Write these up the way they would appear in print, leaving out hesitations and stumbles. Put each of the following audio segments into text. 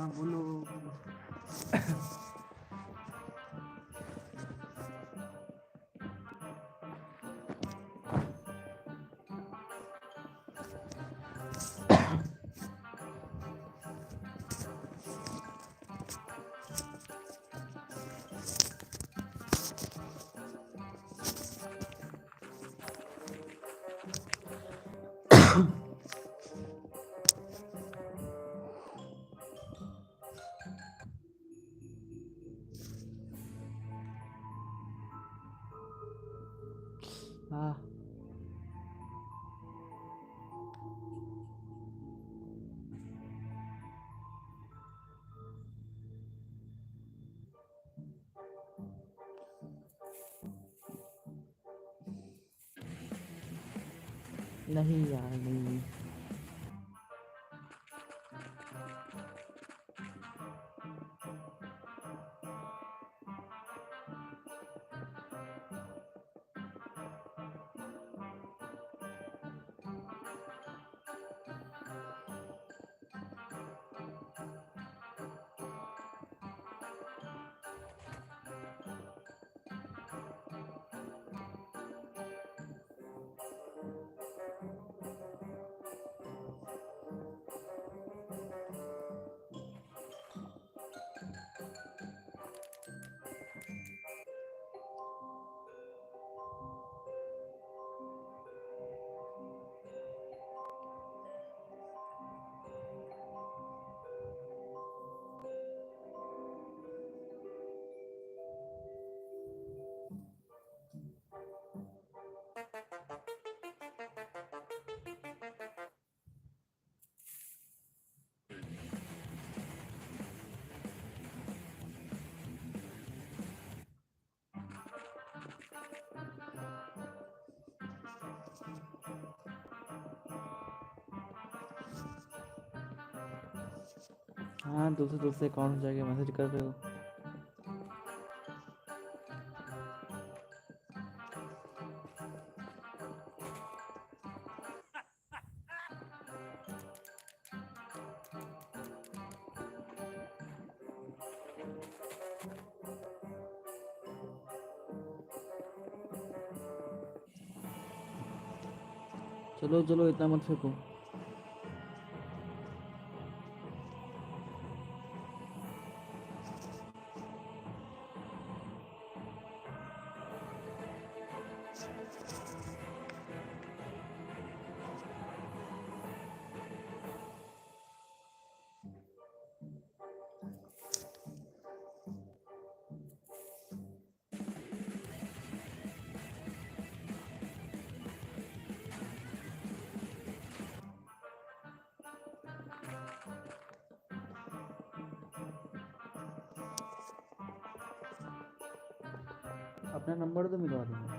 हाँ बोलो। हाँ नहीं यार नहीं। हाँ दूसरे दूसरे अकाउंट जाके मैसेज कर रहे हो। चलो चलो इतना मत फेंको। अपना नंबर तो मिलवा दूंगा।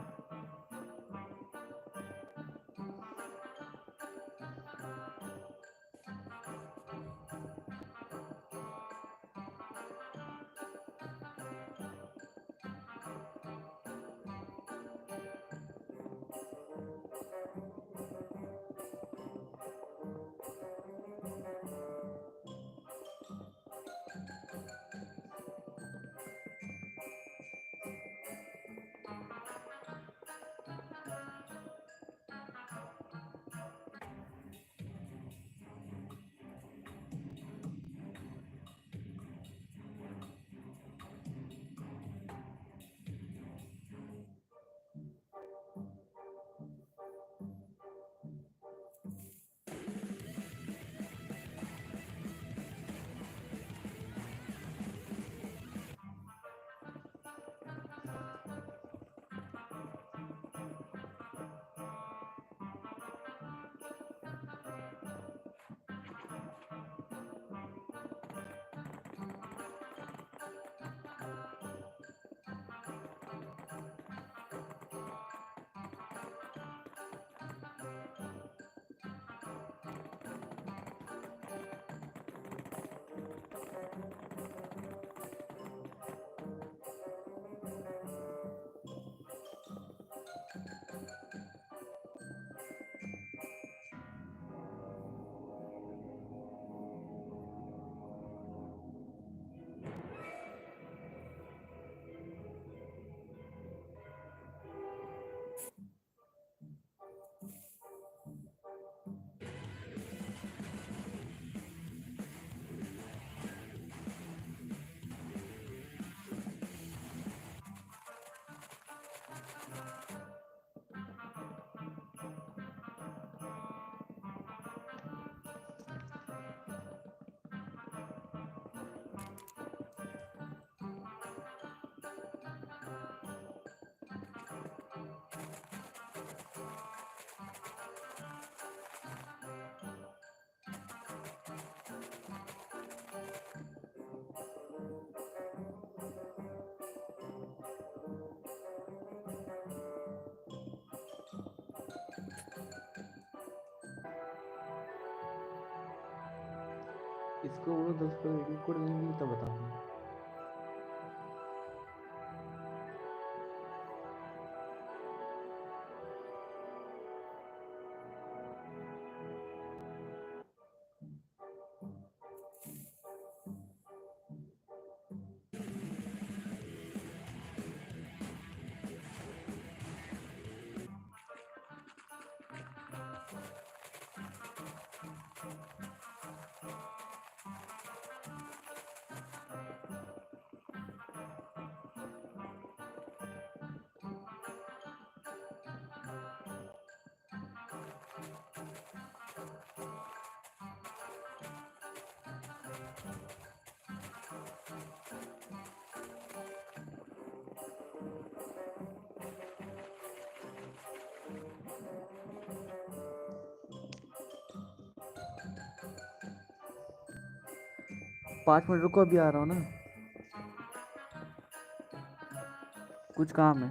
इसको बोलो 10 रुपये का कोड देंगे तब बताऊंगा। 5 मिनट रुको, अभी आ रहा हूँ ना, कुछ काम है।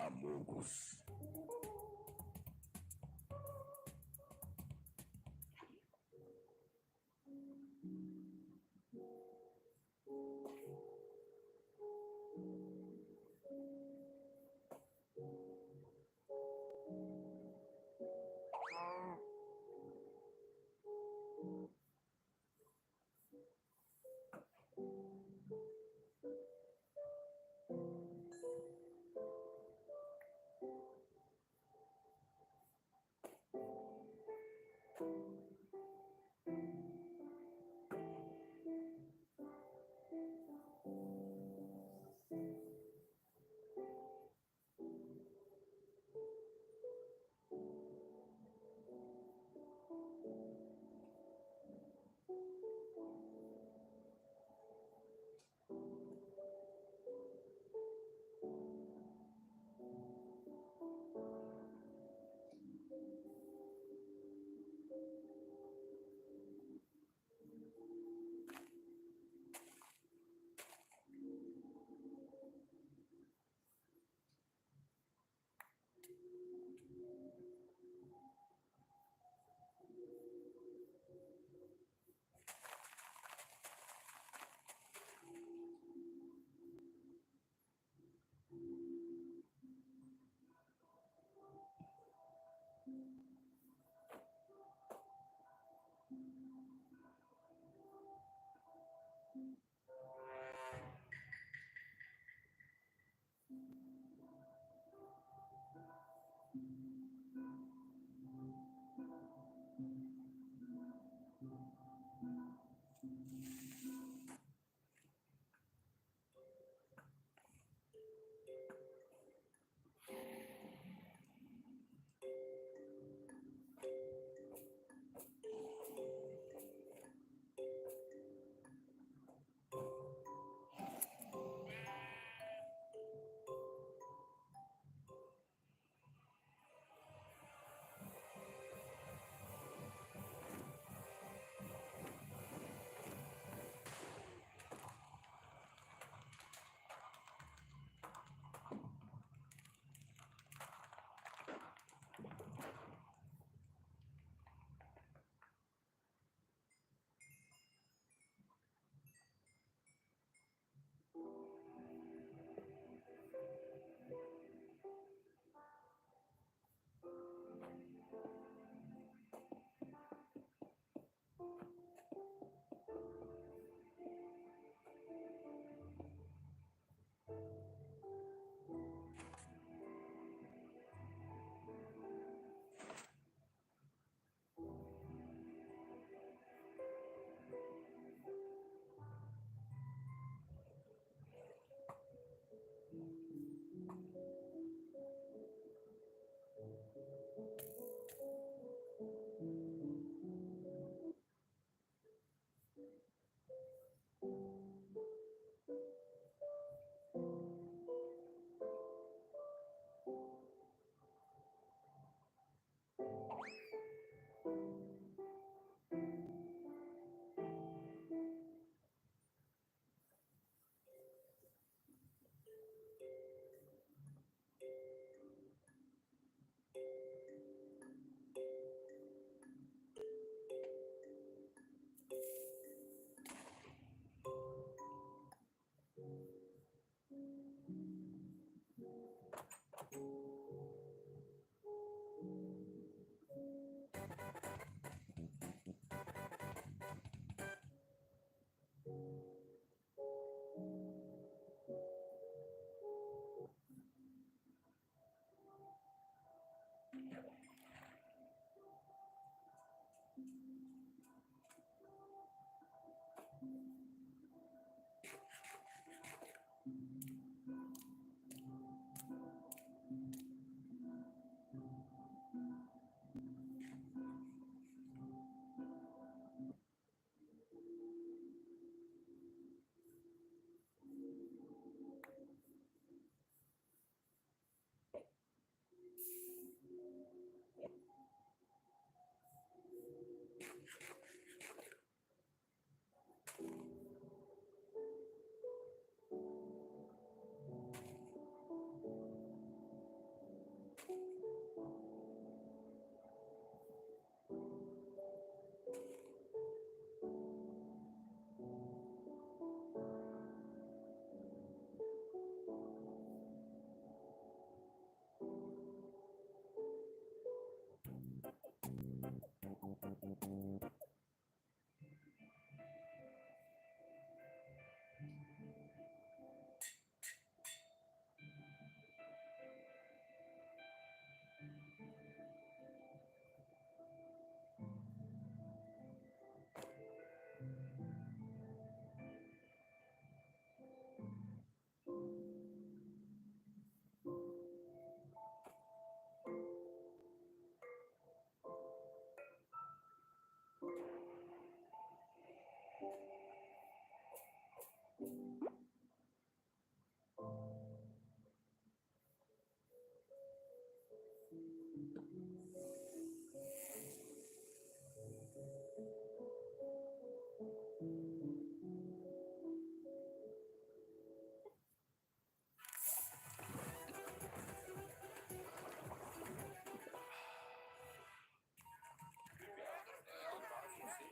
Amogus.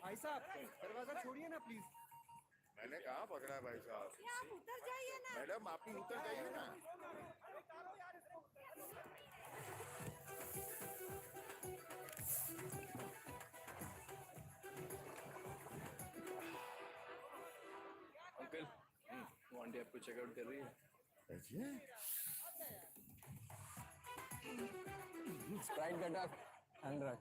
भाई साहब दरवाजा छोड़िए ना प्लीज। मैंने कहा पकड़ा है भाई साहब। आप उतर जाइए ना। मैडम आप भी उतर जाइए ना। अंकल वो आंटी आपको चेकआउट कर रही है। स्प्राइट का डक 100।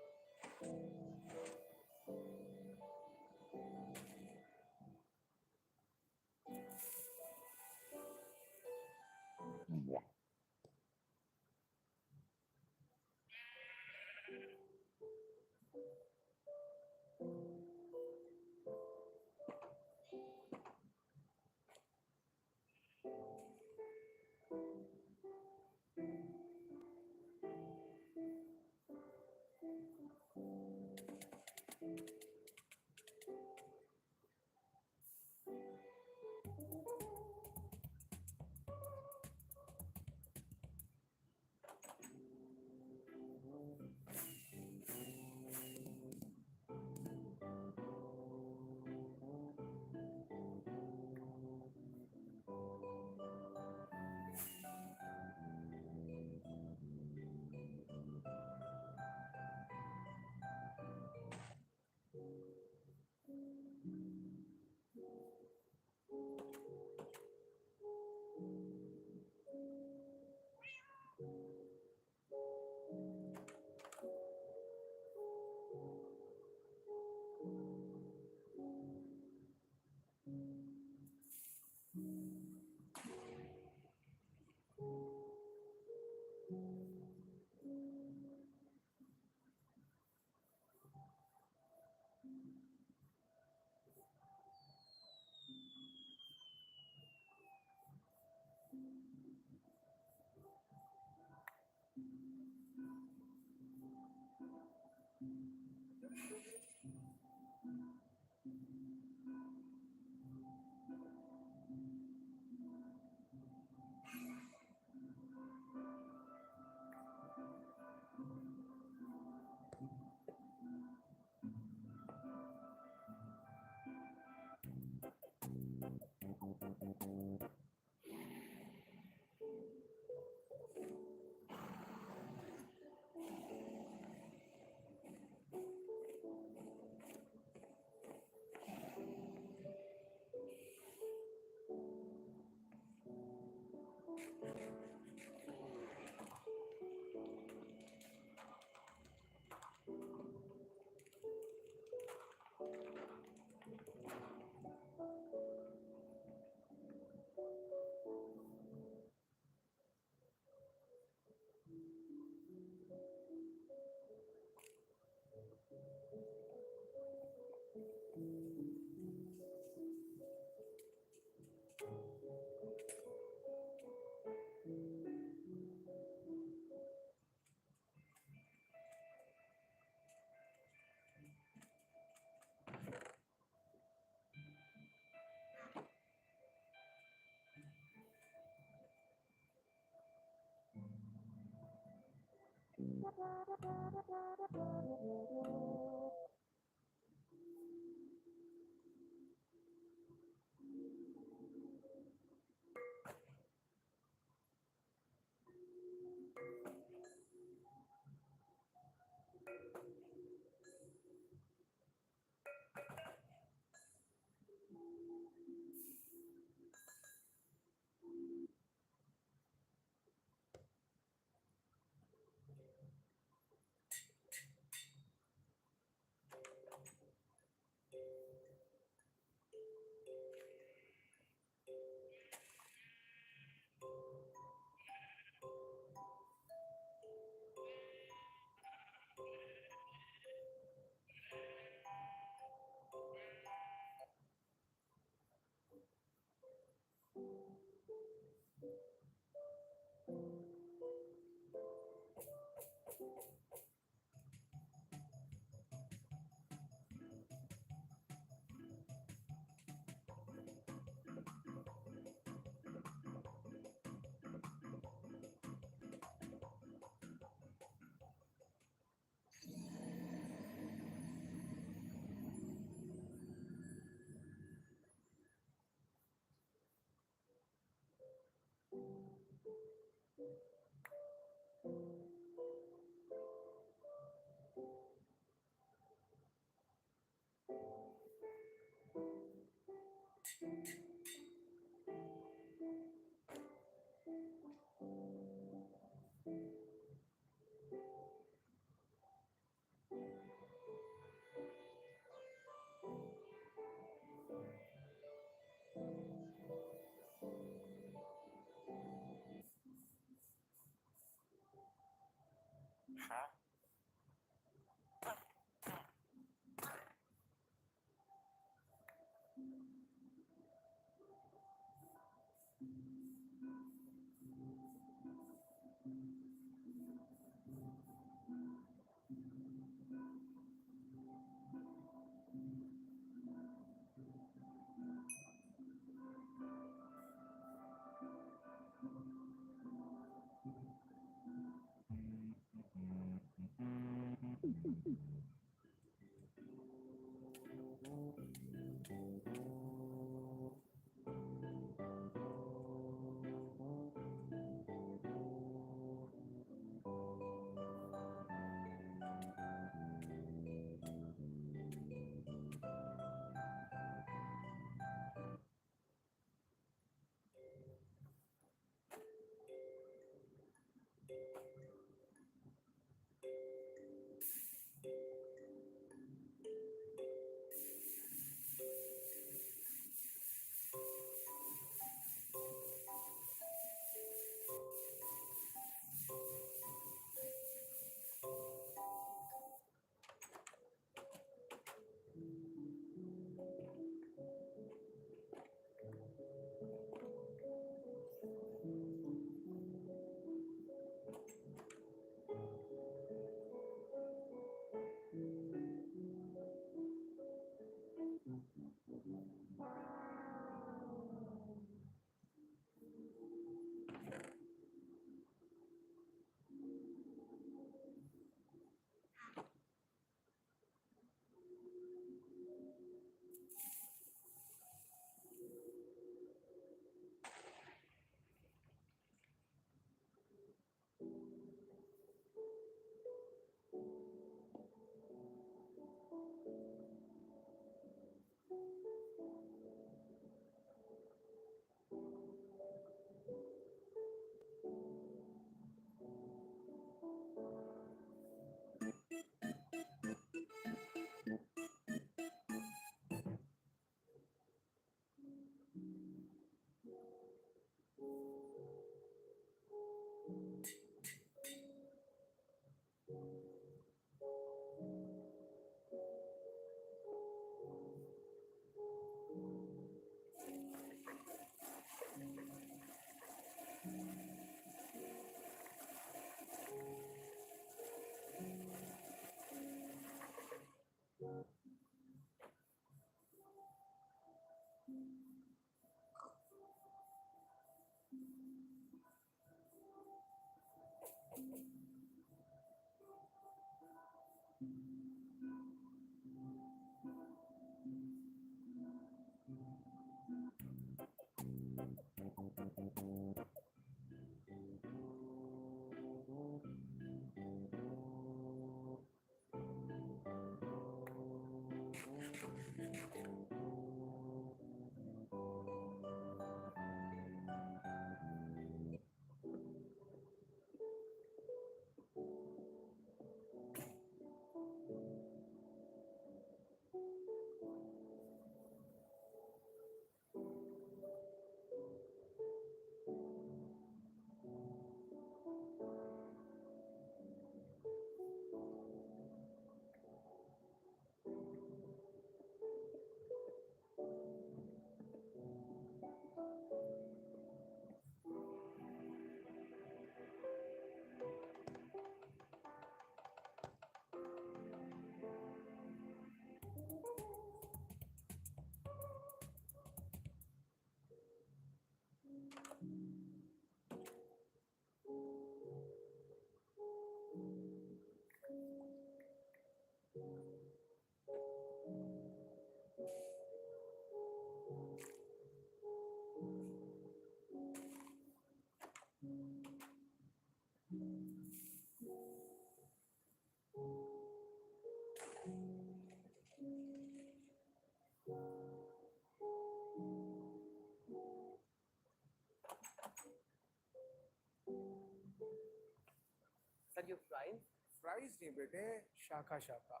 सर ये फ्राइज फ्राइज नहीं बेटे, शाखा शाखा.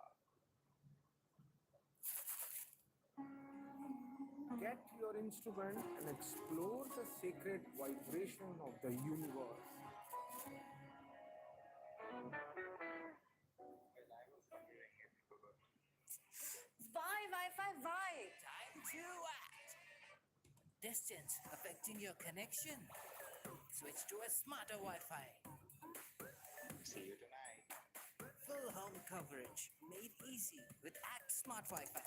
Get your instrument and explore the sacred vibration of the universe. Why? Time to act. Distance affecting your connection? Switch to a smarter Wi-Fi. See you tonight. Full home coverage made easy with Act Smart Wi-Fi.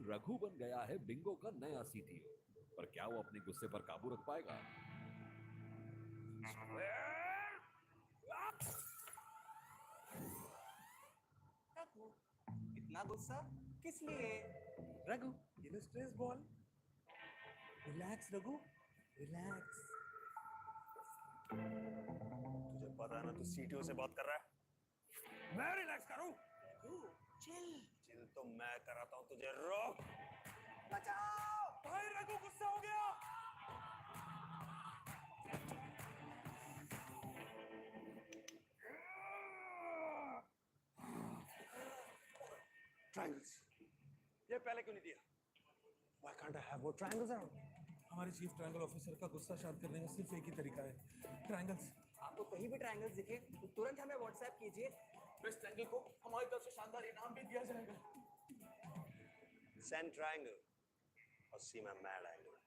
Raghu बन गया है Bingo का नया CTO, पर क्या वो अपने गुस्से पर काबू रख पाएगा? इतना गुस्सा किस लिए? Raghu, ये लो stress ball. Relax Raghu, relax. तुझे पता है ना तू सीटीओ से बात कर रहा है। मैं रिलैक्स करूं? चिल। चिल तो मैं कराता हूं तुझे। रोक। बचाओ। भाई रघु गुस्सा हो गया। ट्रायंगल्स। ये पहले क्यों नहीं दिया? Why can't I have more triangles around? हमारे चीफ ट्रायंगल ऑफिसर का गुस्सा शांत करने का सिर्फ एक ही तरीका है, ट्रायंगल्स। आपको कहीं भी ट्रायंगल्स दिखे तो तुरंत हमें व्हाट्सएप कीजिए। बेस्ट ट्रायंगल को हमारी तरफ से शानदार इनाम भी दिया जाएगा। Send triangle or see my mad angle.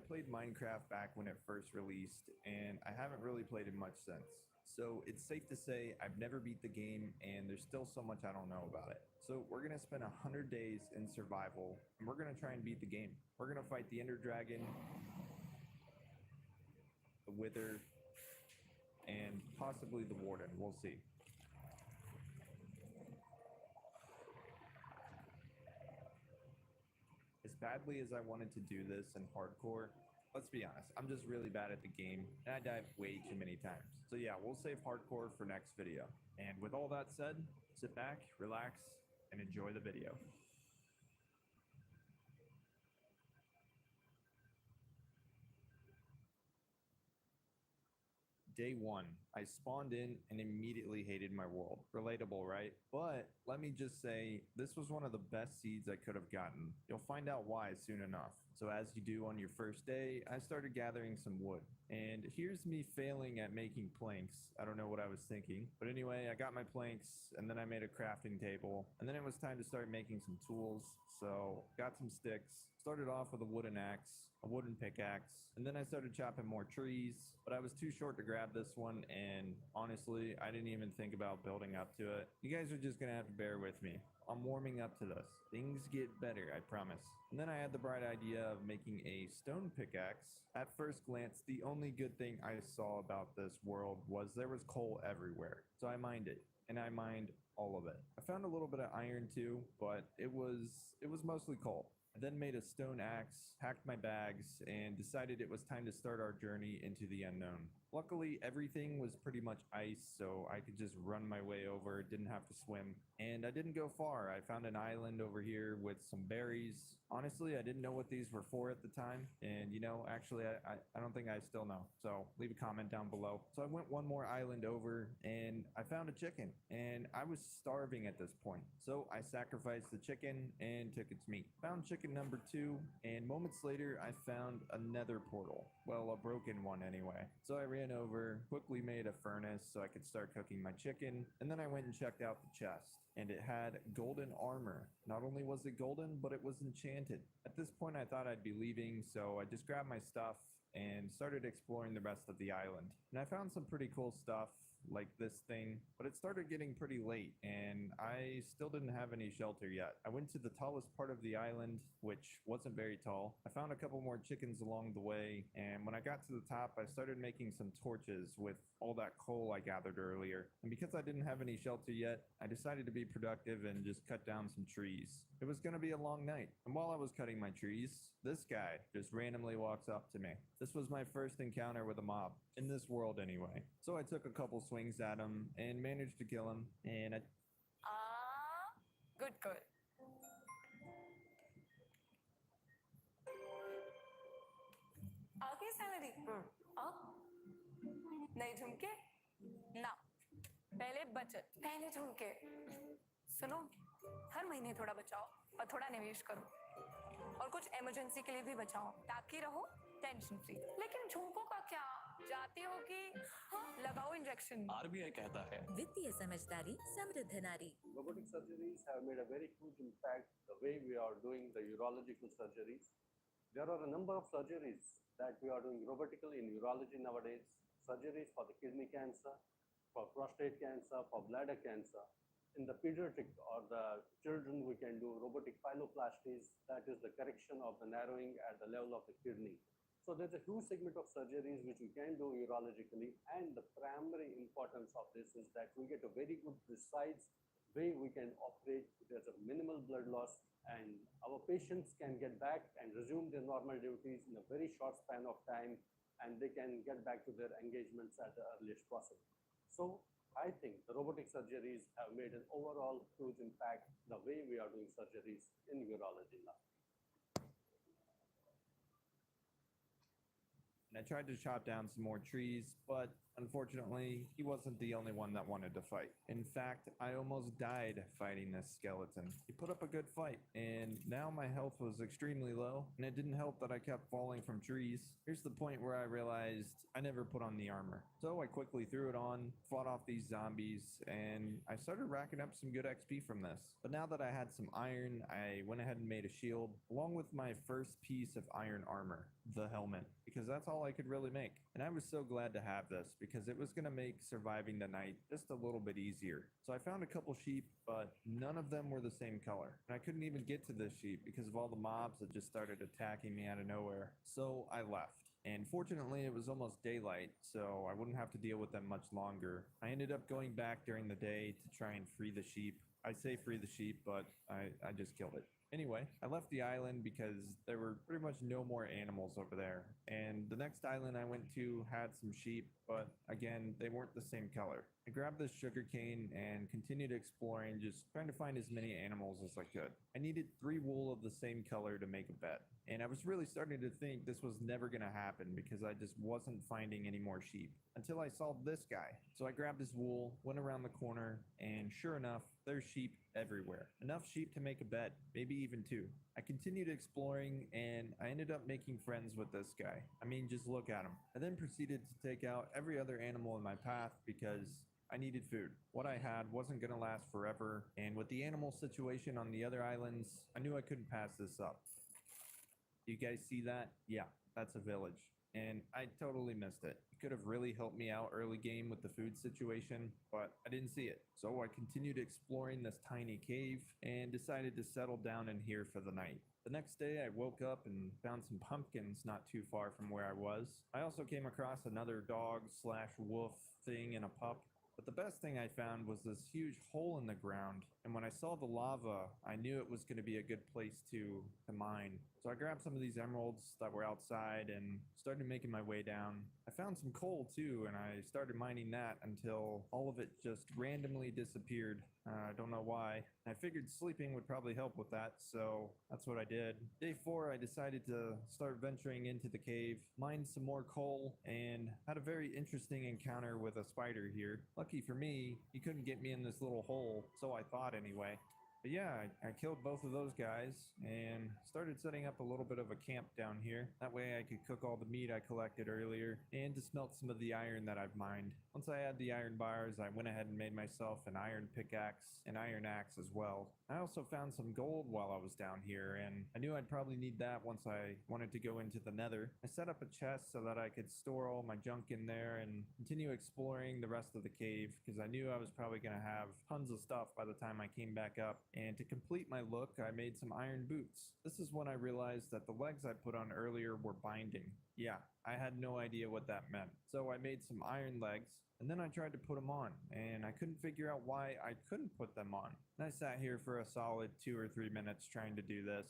played Minecraft back when it first released, and I haven't really played it much since. So it's safe to say I've never beat the game, and there's still so much I don't know about it. So we're gonna spend 100 days in survival, and we're gonna try and beat the game. We're gonna fight the Ender Dragon, the Wither, and possibly the Warden. We'll see. As badly as I wanted to do this in hardcore, let's be honest, I'm just really bad at the game, and I dive way too many times. So yeah, we'll save hardcore for next video. And with all that said, sit back, relax, and enjoy the video. Day 1, I spawned in and immediately hated my world. Relatable, right? But let me just say, this was one of the best seeds I could have gotten. You'll find out why soon enough. So as you do on your first day, I started gathering some wood. And here's me failing at making planks. I don't know what I was thinking. But anyway, I got my planks, and then I made a crafting table. And then it was time to start making some tools. So got some sticks, started off with a wooden axe, a wooden pickaxe, and then I started chopping more trees, but I was too short to grab this one, and honestly, I didn't even think about building up to it. You guys are just gonna have to bear with me. I'm warming up to this. Things get better, I promise. And then I had the bright idea of making a stone pickaxe. At first glance, the only good thing I saw about this world was there was coal everywhere. So I mined it, and I mined all of it. I found a little bit of iron too, but it was mostly coal. I then made a stone axe, packed my bags, and decided it was time to start our journey into the unknown. Luckily, everything was pretty much ice, so I could just run my way over, didn't have to swim. And I didn't go far. I found an island over here with some berries. Honestly, I didn't know what these were for at the time. And you know, actually, I don't think I still know. So leave a comment down below. So I went one more island over and I found a chicken. And I was starving at this point. So I sacrificed the chicken and took its meat. Found chicken number 2, and moments later, I found another portal. Well, a broken one anyway. So I ran over, quickly made a furnace so I could start cooking my chicken, and then I went and checked out the chest. And it had golden armor. Not only was it golden, but it was enchanted. At this point, I thought I'd be leaving, so I just grabbed my stuff and started exploring the rest of the island. And I found some pretty cool stuff, like this thing, but it started getting pretty late and I still didn't have any shelter yet. I went to the tallest part of the island, which wasn't very tall. I found a couple more chickens along the way, and when I got to the top, I started making some torches with all that coal I gathered earlier. And because I didn't have any shelter yet, I decided to be productive and just cut down some trees. It was gonna be a long night, and while I was cutting my trees, this guy just randomly walks up to me. This was my first encounter with a mob, in this world anyway. So I took a couple swings at him and managed to kill him, and good girl. आगे salary नहीं झुमके ना पहले बचत पहले झुमके सुनो हर महीने थोड़ा बचाओ और थोड़ा निवेश करो और कुछ इमरजेंसी के लिए भी बचाओ ताकि रहो टेंशन फ्री लेकिन झुमकों का क्या जाती हो कि लगाओ इंजेक्शन आरबीआई कहता है वित्तीय समझदारी समृद्ध नारी. Robotic surgeries have made a very huge impact the way we are doing the urological surgeries. There are a number of surgeries that we are doing robotically in urology nowadays. Surgeries for the kidney cancer, for prostate cancer, for bladder cancer. In the pediatric or the children, we can do robotic pyeloplasties. That is the correction of the narrowing at the level of the kidney. So there's a huge segment of surgeries which we can do urologically, and the primary importance of this is that we get a very good precise way we can operate. There's a minimal blood loss, and our patients can get back and resume their normal duties in a very short span of time, and they can get back to their engagements at the earliest possible. So I think the robotic surgeries have made an overall huge impact the way we are doing surgeries in urology now. and I tried to chop down some more trees, but unfortunately, he wasn't the only one that wanted to fight. In fact, I almost died fighting this skeleton. He put up a good fight, and now my health was extremely low, and it didn't help that I kept falling from trees. Here's the point where I realized I never put on the armor. So I quickly threw it on, fought off these zombies, and I started racking up some good XP from this. But now that I had some iron, I went ahead and made a shield, along with my first piece of iron armor, the helmet, because that's all I could really make. And I was so glad to have this, because it was going to make surviving the night just a little bit easier. So I found a couple sheep, but none of them were the same color. And I couldn't even get to this sheep because of all the mobs that just started attacking me out of nowhere. So I left. And fortunately, it was almost daylight, so I wouldn't have to deal with them much longer. I ended up going back during the day to try and free the sheep. I say free the sheep, but I just killed it. Anyway, I left the island because there were pretty much no more animals over there. And the next island I went to had some sheep, but again, they weren't the same color. I grabbed this sugarcane and continued exploring, just trying to find as many animals as I could. I needed 3 wool of the same color to make a bed. And I was really starting to think this was never going to happen because I just wasn't finding any more sheep until I saw this guy. So I grabbed his wool, went around the corner, and sure enough, there's sheep everywhere. Enough sheep to make a bed, maybe even 2. I continued exploring and I ended up making friends with this guy. I mean, just look at him. I then proceeded to take out every other animal in my path because I needed food. What I had wasn't going to last forever, and with the animal situation on the other islands, I knew I couldn't pass this up. You guys see that? Yeah, that's a village. And I totally missed it. It could have really helped me out early game with the food situation, but I didn't see it. So I continued exploring this tiny cave and decided to settle down in here for the night. The next day I woke up and found some pumpkins not too far from where I was. I also came across another dog/wolf thing and a pup. But the best thing I found was this huge hole in the ground, and when I saw the lava, I knew it was going to be a good place to mine. So I grabbed some of these emeralds that were outside and started making my way down. I found some coal too, and I started mining that until all of it just randomly disappeared. I don't know why. I figured sleeping would probably help with that, so that's what I did. Day 4, I decided to start venturing into the cave, mined some more coal, and had a very interesting encounter with a spider here. Lucky for me, he couldn't get me in this little hole, so I thought anyway. But yeah, I killed both of those guys and started setting up a little bit of a camp down here. That way I could cook all the meat I collected earlier and to smelt some of the iron that I've mined. Once I had the iron bars, I went ahead and made myself an iron pickaxe and iron axe as well. I also found some gold while I was down here, and I knew I'd probably need that once I wanted to go into the nether. I set up a chest so that I could store all my junk in there and continue exploring the rest of the cave because I knew I was probably going to have tons of stuff by the time I came back up. And to complete my look, I made some iron boots. This is when I realized that the legs I put on earlier were binding. Yeah, I had no idea what that meant. So I made some iron legs, and then I tried to put them on, and I couldn't figure out why I couldn't put them on. And I sat here for a solid 2 or 3 minutes trying to do this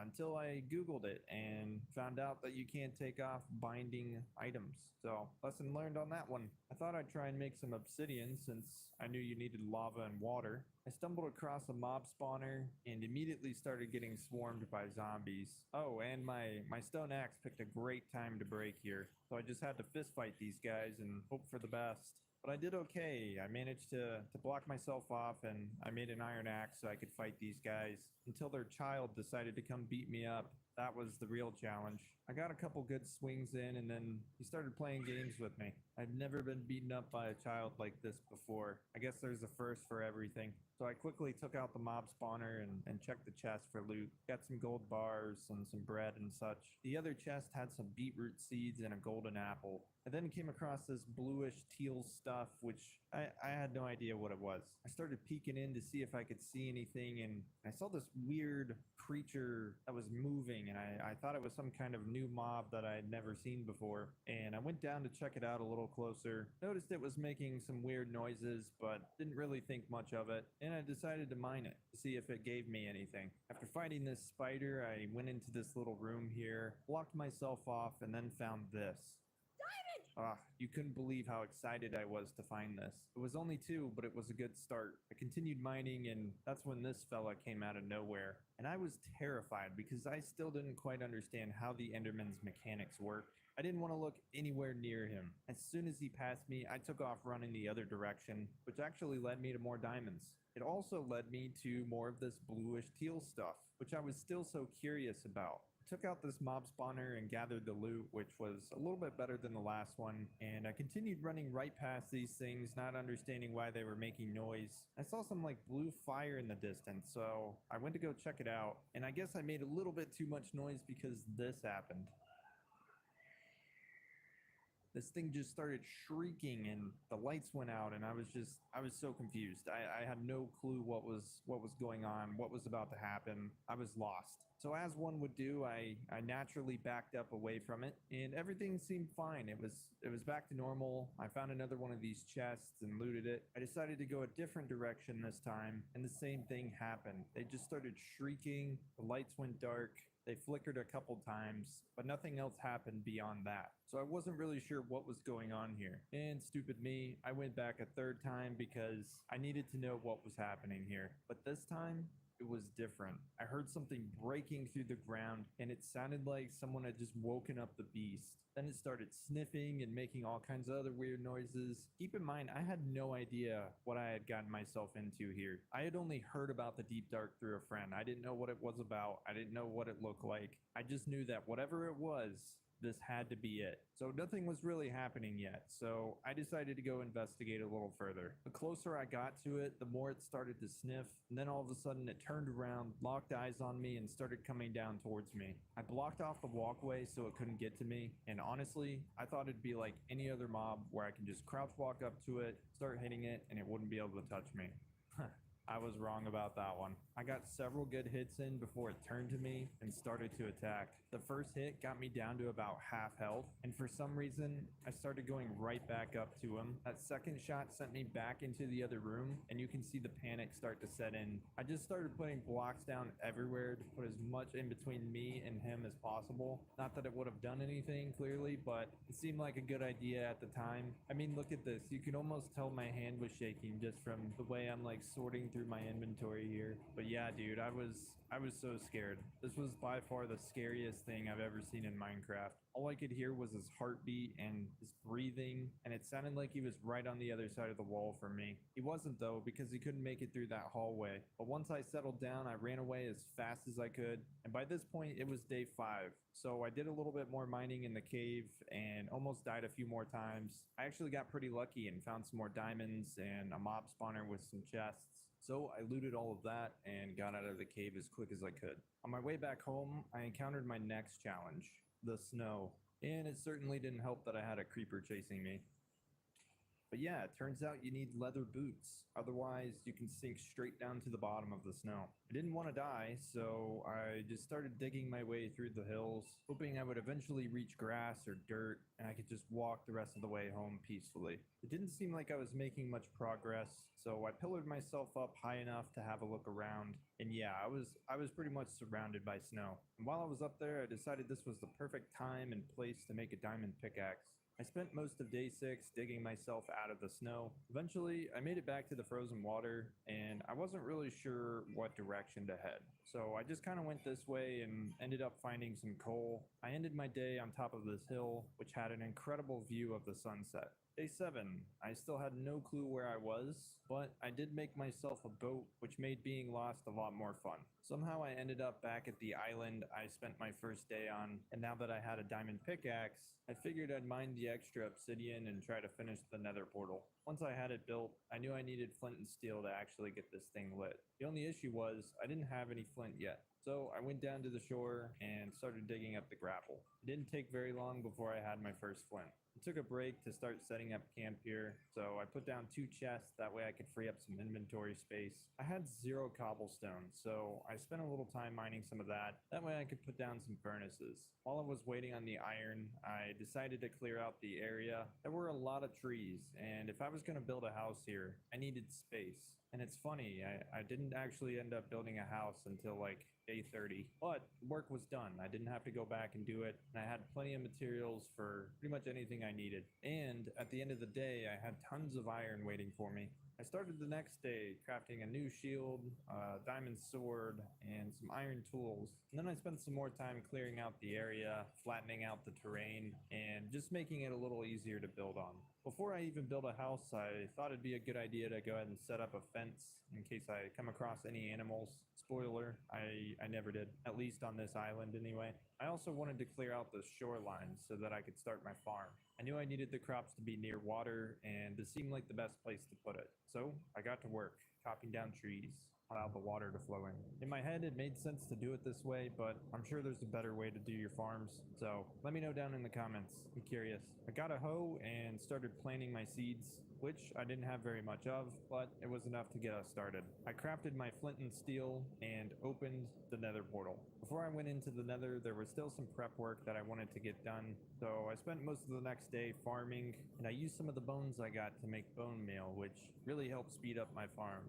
until I Googled it and found out that you can't take off binding items. So, lesson learned on that one. I thought I'd try and make some obsidian since I knew you needed lava and water. I stumbled across a mob spawner and immediately started getting swarmed by zombies. Oh, and my stone axe picked a great time to break here. So I just had to fist fight these guys and hope for the best. But I did okay. I managed to block myself off, and I made an iron axe so I could fight these guys until their child decided to come beat me up. That was the real challenge. I got a couple good swings in, and then he started playing games with me. I've never been beaten up by a child like this before. I guess there's a first for everything. So I quickly took out the mob spawner and checked the chest for loot. Got some gold bars and some bread and such. The other chest had some beetroot seeds and a golden apple. I then came across this bluish teal stuff, which I had no idea what it was. I started peeking in to see if I could see anything, and I saw this weird creature that was moving, and I thought it was some kind of new mob that I had never seen before. And I went down to check it out a little closer. Noticed it was making some weird noises, but didn't really think much of it. And I decided to mine it to see if it gave me anything. After fighting this spider, I went into this little room here, blocked myself off, and then found this. You couldn't believe how excited I was to find this. It was only 2, but it was a good start. I continued mining, and that's when this fella came out of nowhere. And I was terrified because I still didn't quite understand how the Enderman's mechanics worked. I didn't want to look anywhere near him. As soon as he passed me, I took off running the other direction, which actually led me to more diamonds. It also led me to more of this bluish teal stuff, which I was still so curious about. Took out this mob spawner and gathered the loot, which was a little bit better than the last one, and I continued running right past these things, not understanding why they were making noise. I saw some like blue fire in the distance, so I went to go check it out, and I guess I made a little bit too much noise because this happened. This thing just started shrieking and the lights went out, and I was so confused. I had no clue what was going on, what was about to happen. I was lost. So as one would do, I naturally backed up away from it, and everything seemed fine. It was back to normal. I found another one of these chests and looted it. I decided to go a different direction this time, and the same thing happened. They just started shrieking, the lights went dark, they flickered a couple times, but nothing else happened beyond that. So I wasn't really sure what was going on here. And stupid me, I went back a third time because I needed to know what was happening here. But this time, it was different. I heard something breaking through the ground, and it sounded like someone had just woken up the beast. Then it started sniffing and making all kinds of other weird noises. Keep in mind, I had no idea what I had gotten myself into here. I had only heard about the Deep Dark through a friend. I didn't know what it was about. I didn't know what it looked like. I just knew that whatever it was, this had to be it. So nothing was really happening yet, so I decided to go investigate a little further. The closer I got to it, the more it started to sniff, and then all of a sudden it turned around, locked eyes on me, and started coming down towards me. I blocked off the walkway so it couldn't get to me, and honestly, I thought it'd be like any other mob where I can just crouch walk up to it, start hitting it, and it wouldn't be able to touch me. I was wrong about that one. I got several good hits in before it turned to me and started to attack. The first hit got me down to about half health, and for some reason, I started going right back up to him. That second shot sent me back into the other room, and you can see the panic start to set in. I just started putting blocks down everywhere to put as much in between me and him as possible. Not that it would have done anything, clearly, but it seemed like a good idea at the time. I mean, look at this. You can almost tell my hand was shaking just from the way I'm like sorting through my inventory here. But yeah, dude, I was so scared. This was by far the scariest thing I've ever seen in Minecraft. All I could hear was his heartbeat and his breathing, and it sounded like he was right on the other side of the wall from me. He wasn't though, because he couldn't make it through that hallway. But once I settled down, I ran away as fast as I could, and by this point it was day 5. So I did a little bit more mining in the cave and almost died a few more times. I actually got pretty lucky and found some more diamonds and a mob spawner with some chests. So I looted all of that and got out of the cave as quick as I could. On my way back home, I encountered my next challenge, the snow. And it certainly didn't help that I had a creeper chasing me. But yeah, it turns out you need leather boots. Otherwise, you can sink straight down to the bottom of the snow. I didn't want to die, so I just started digging my way through the hills, hoping I would eventually reach grass or dirt, and I could just walk the rest of the way home peacefully. It didn't seem like I was making much progress, so I pillared myself up high enough to have a look around. And yeah, I was pretty much surrounded by snow. And while I was up there, I decided this was the perfect time and place to make a diamond pickaxe. I spent most of day 6 digging myself out of the snow. Eventually, I made it back to the frozen water, and I wasn't really sure what direction to head. So I just kind of went this way and ended up finding some coal. I ended my day on top of this hill, which had an incredible view of the sunset. Day 7, I still had no clue where I was, but I did make myself a boat, which made being lost a lot more fun. Somehow I ended up back at the island I spent my first day on, and now that I had a diamond pickaxe, I figured I'd mine the extra obsidian and try to finish the nether portal. Once I had it built, I knew I needed flint and steel to actually get this thing lit. The only issue was I didn't have any flint yet. So I went down to the shore and started digging up the gravel. It didn't take very long before I had my first flint. I took a break to start setting up camp here, so I put down 2 chests, that way I could free up some inventory space. I had 0 cobblestone, so I spent a little time mining some of that. That way I could put down some furnaces. While I was waiting on the iron, I decided to clear out the area. There were a lot of trees, and if I was going to build a house here, I needed space. And it's funny, I didn't actually end up building a house until like day 30. But work was done. I didn't have to go back and do it. And I had plenty of materials for pretty much anything I needed. And at the end of the day, I had tons of iron waiting for me. I started the next day crafting a new shield, a diamond sword, and some iron tools. And then I spent some more time clearing out the area, flattening out the terrain, and just making it a little easier to build on. Before I even built a house, I thought it'd be a good idea to go ahead and set up a fence in case I come across any animals. Spoiler, I never did, at least on this island anyway. I also wanted to clear out the shoreline so that I could start my farm. I knew I needed the crops to be near water, and this seemed like the best place to put it. So I got to work, chopping down trees, allow the water to flow in. In my head, it made sense to do it this way, but I'm sure there's a better way to do your farms. So let me know down in the comments. I'm curious. I got a hoe and started planting my seeds, which I didn't have very much of, but it was enough to get us started. I crafted my flint and steel and opened the nether portal. Before I went into the nether, there was still some prep work that I wanted to get done, so I spent most of the next day farming, and I used some of the bones I got to make bone meal, which really helped speed up my farm.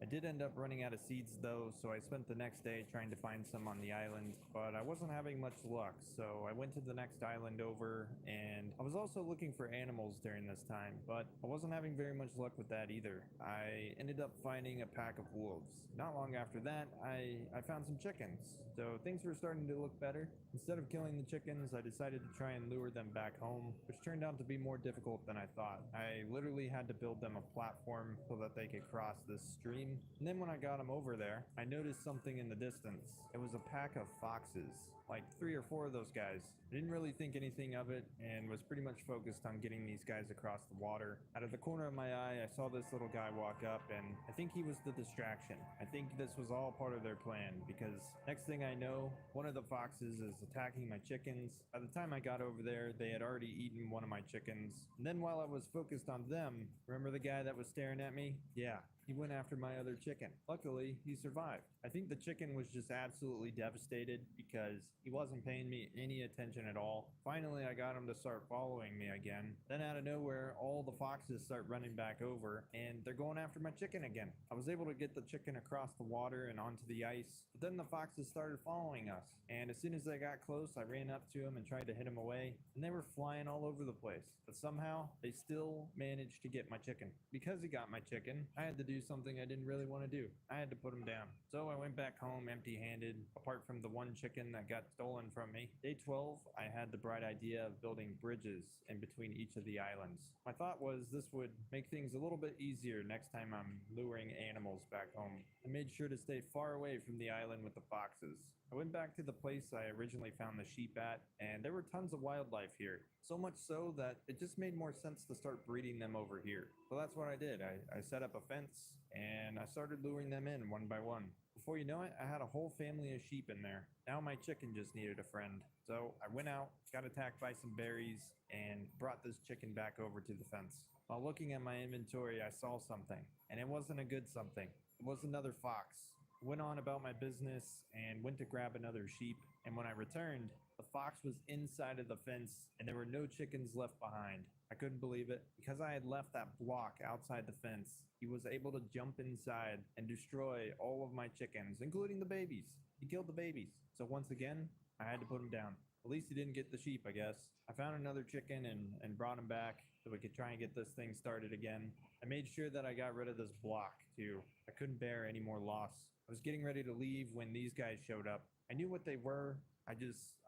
I did end up running out of seeds though, so I spent the next day trying to find some on the island, but I wasn't having much luck, so I went to the next island over, and I was also looking for animals during this time, but I wasn't having very much luck with that either. I ended up finding a pack of wolves. Not long after that, I found some chickens, so things were starting to look better. Instead of killing the chickens, I decided to try and lure them back home, which turned out to be more difficult than I thought. I literally had to build them a platform so that they could cross this stream. And then when I got them over there, I noticed something in the distance. It was a pack of foxes, like 3 or 4 of those guys. I didn't really think anything of it and was pretty much focused on getting these guys across the water. Out of the corner of my eye, I saw this little guy walk up, and I think he was the distraction. I think this was all part of their plan, because next thing I know, one of the foxes is attacking my chickens. By the time I got over there, they had already eaten one of my chickens. And then while I was focused on them, remember the guy that was staring at me? Yeah, he went after my other chicken. Luckily, he survived. I think the chicken was just absolutely devastated because he wasn't paying me any attention at all. Finally, I got him to start following me again. Then out of nowhere, all the foxes start running back over, and they're going after my chicken again. I was able to get the chicken across the water and onto the ice, but then the foxes started following us. And as soon as they got close, I ran up to them and tried to hit them away, and they were flying all over the place. But somehow, they still managed to get my chicken. Because he got my chicken, I had to do something I didn't really want to do. I had to put him down. So I went back home empty-handed, apart from the one chicken that got stolen from me. Day 12, I had the bright idea of building bridges in between each of the islands. My thought was this would make things a little bit easier next time I'm luring animals back home. I made sure to stay far away from the island with the foxes. I went back to the place I originally found the sheep at, and there were tons of wildlife here. So much so that it just made more sense to start breeding them over here. So that's what I did. I set up a fence, and I started luring them in one by one. Before you know it, I had a whole family of sheep in there. Now my chicken just needed a friend. So I went out, got attacked by some berries, and brought this chicken back over to the fence. While looking at my inventory, I saw something, and it wasn't a good something. It was another fox. Went on about my business and went to grab another sheep, and when I returned, the fox was inside of the fence and there were no chickens left behind. I couldn't believe it. Because I had left that block outside the fence, he was able to jump inside and destroy all of my chickens, including the babies. He killed the babies. So once again, I had to put him down. At least he didn't get the sheep, I guess. I found another chicken and brought him back so we could try and get this thing started again. I made sure that I got rid of this block too. I couldn't bear any more loss. I was getting ready to leave when these guys showed up. I knew what they were. I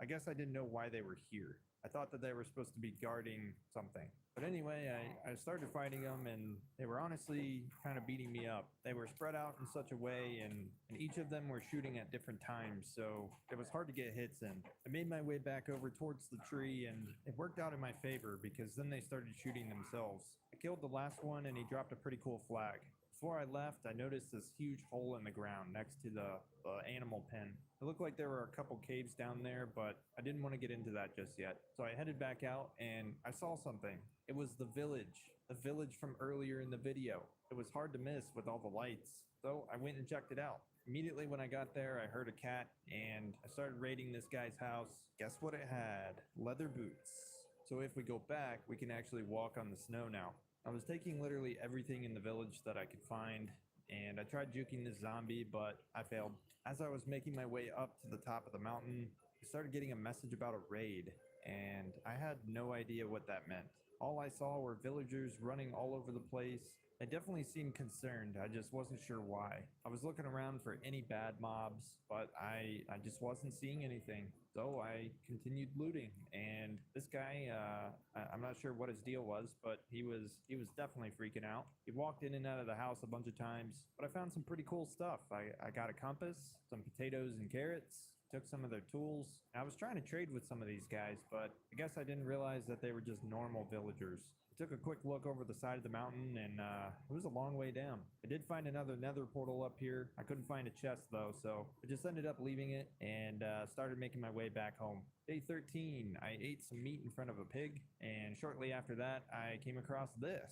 guess I didn't know why they were here. I thought that they were supposed to be guarding something. But anyway, I started fighting them, and they were honestly kind of beating me up. They were spread out in such a way, and each of them were shooting at different times, so it was hard to get hits in. I made my way back over towards the tree, and it worked out in my favor because then they started shooting themselves. I killed the last one, and he dropped a pretty cool flag. Before I left, I noticed this huge hole in the ground next to the animal pen. It looked like there were a couple caves down there, but I didn't want to get into that just yet. So I headed back out and I saw something. It was the village from earlier in the video. It was hard to miss with all the lights. So I went and checked it out. Immediately when I got there, I heard a cat and I started raiding this guy's house. Guess what it had? Leather boots. So if we go back, we can actually walk on the snow now. I was taking literally everything in the village that I could find, and I tried juking this zombie, but I failed. As I was making my way up to the top of the mountain, I started getting a message about a raid, and I had no idea what that meant. All I saw were villagers running all over the place. They definitely seemed concerned, I just wasn't sure why. I was looking around for any bad mobs, but I just wasn't seeing anything. So I continued looting, and this guy, I'm not sure what his deal was, but he was definitely freaking out. He walked in and out of the house a bunch of times, but I found some pretty cool stuff. I got a compass, some potatoes and carrots, took some of their tools. I was trying to trade with some of these guys, but I guess I didn't realize that they were just normal villagers. I took a quick look over the side of the mountain, and it was a long way down. I did find another nether portal up here. I couldn't find a chest though, so I just ended up leaving it and started making my way back home. Day 13, I ate some meat in front of a pig, and shortly after that, I came across this.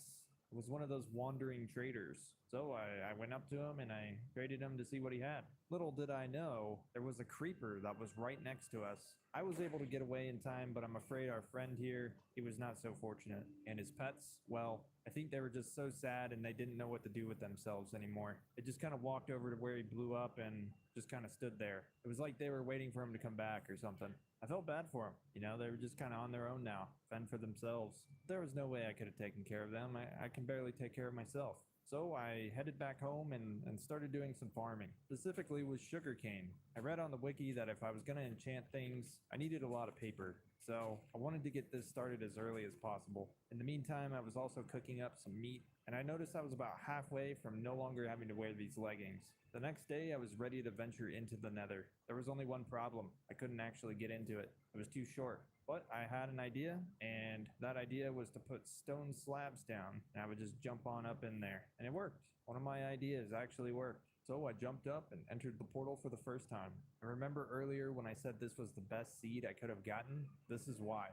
It was one of those wandering traders. So I went up to him and I traded him to see what he had. Little did I know, there was a creeper that was right next to us. I was able to get away in time, but I'm afraid our friend here, he was not so fortunate. And his pets, well, I think they were just so sad and they didn't know what to do with themselves anymore. They just kind of walked over to where he blew up and just kind of stood there. It was like they were waiting for him to come back or something. I felt bad for them. You know, they were just kind of on their own now, fend for themselves. There was no way I could have taken care of them. I can barely take care of myself. So I headed back home and started doing some farming, specifically with sugarcane. I read on the wiki that if I was going to enchant things, I needed a lot of paper. So I wanted to get this started as early as possible. In the meantime, I was also cooking up some meat, and I noticed I was about halfway from no longer having to wear these leggings. The next day, I was ready to venture into the nether. There was only one problem. I couldn't actually get into it. It was too short. But I had an idea, and that idea was to put stone slabs down, and I would just jump on up in there. And it worked. One of my ideas actually worked. So I jumped up and entered the portal for the first time. I remember earlier when I said this was the best seed I could have gotten. This is why.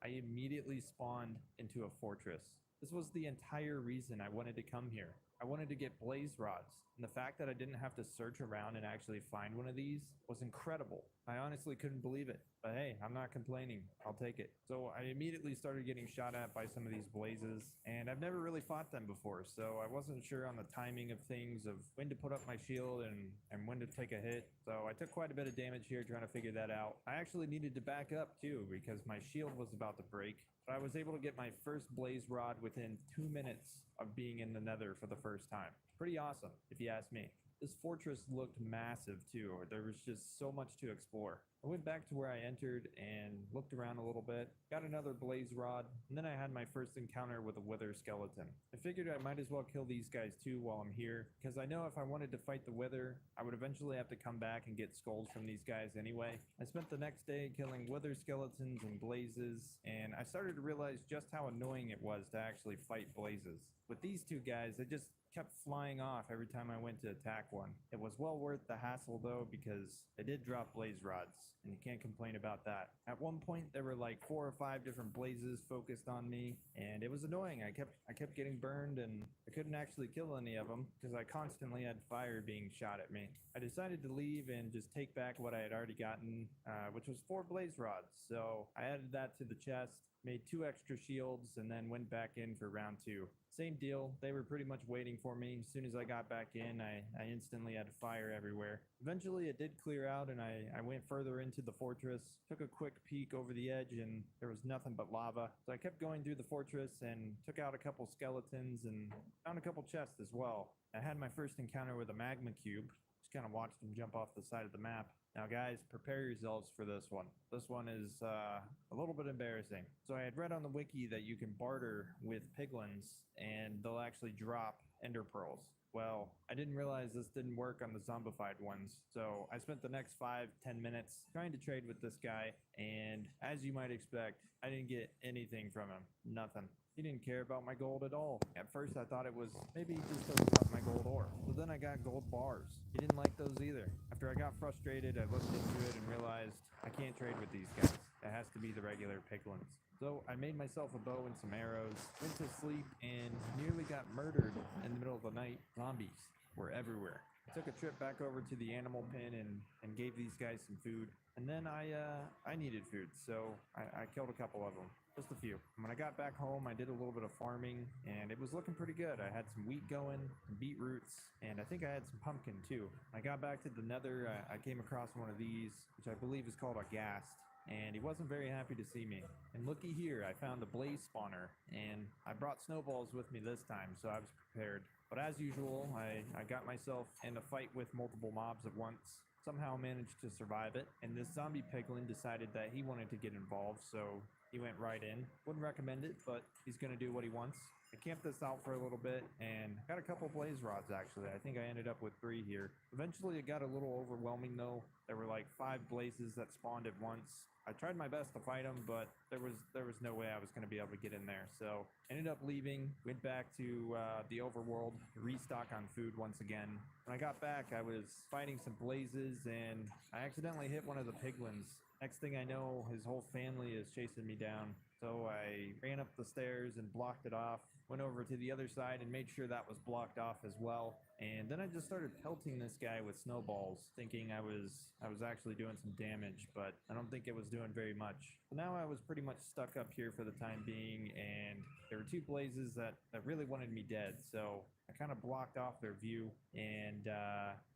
I immediately spawned into a fortress. This was the entire reason I wanted to come here. I wanted to get blaze rods, and the fact that I didn't have to search around and actually find one of these was incredible. I honestly couldn't believe it, but hey, I'm not complaining. I'll take it. So I immediately started getting shot at by some of these blazes, and I've never really fought them before, so I wasn't sure on the timing of things, of when to put up my shield and when to take a hit. So I took quite a bit of damage here trying to figure that out. I actually needed to back up too, because my shield was about to break. But I was able to get my first blaze rod within 2 minutes of being in the nether for the first time. Pretty awesome, if you ask me. This fortress looked massive too. There was just so much to explore. I went back to where I entered and looked around a little bit, got another blaze rod, and then I had my first encounter with a wither skeleton. I figured I might as well kill these guys too while I'm here, because I know if I wanted to fight the wither, I would eventually have to come back and get skulls from these guys anyway. I spent the next day killing wither skeletons and blazes, and I started to realize just how annoying it was to actually fight blazes. With these two guys, they just kept flying off every time I went to attack one. It was well worth the hassle though, because they did drop blaze rods, and you can't complain about that. At one point there were like 4 or 5 different blazes focused on me, and it was annoying. I kept getting burned, and I couldn't actually kill any of them because I constantly had fire being shot at me. I decided to leave and just take back what I had already gotten, which was 4 blaze rods. So I added that to the chest, made 2 extra shields, and then went back in for round 2. Same deal, they were pretty much waiting for me. As soon as I got back in, I instantly had fire everywhere. Eventually it did clear out, and I went further into the fortress, took a quick peek over the edge, and there was nothing but lava. So I kept going through the fortress and took out a couple skeletons and found a couple chests as well. I had my first encounter with a magma cube. Just kind of watched them jump off the side of the map. Now guys, prepare yourselves for this one. This one is a little bit embarrassing. So I had read on the wiki that you can barter with piglins and they'll actually drop ender pearls. Well, I didn't realize this didn't work on the zombified ones. So I spent the next 5-10 minutes trying to trade with this guy, and as you might expect, I didn't get anything from him. Nothing. He didn't care about my gold at all. At first I thought it was maybe he just doesn't want my gold ore. But then I got gold bars. He didn't like those either. After I got frustrated, I looked into it and realized I can't trade with these guys. It has to be the regular piglins. So I made myself a bow and some arrows, went to sleep, and nearly got murdered in the middle of the night. Zombies were everywhere. I took a trip back over to the animal pen and gave these guys some food. And then I needed food, so I killed a couple of them. Just a few. When I got back home, I did a little bit of farming, and it was looking pretty good. I had some wheat going, some beetroots, and I think I had some pumpkin too. When I got back to the nether, I came across one of these, which I believe is called a ghast, and he wasn't very happy to see me. And looky here, I found a blaze spawner, and I brought snowballs with me this time, so I was prepared. But as usual, I got myself in a fight with multiple mobs at once. Somehow managed to survive it, and this zombie piglin decided that he wanted to get involved, so he went right in. Wouldn't recommend it, but he's gonna do what he wants. I camped this out for a little bit and got a couple blaze rods actually. I think I ended up with 3 here. Eventually it got a little overwhelming though. There were like 5 blazes that spawned at once. I tried my best to fight them, but there was no way I was going to be able to get in there. So ended up leaving, went back to the overworld, restock on food once again. When I got back, I was fighting some blazes and I accidentally hit one of the piglins. Next thing I know, his whole family is chasing me down. So I ran up the stairs and blocked it off, went over to the other side and made sure that was blocked off as well. And then I just started pelting this guy with snowballs, thinking I was actually doing some damage, but I don't think it was doing very much. So now I was pretty much stuck up here for the time being, and there were 2 blazes that really wanted me dead. So I kind of blocked off their view and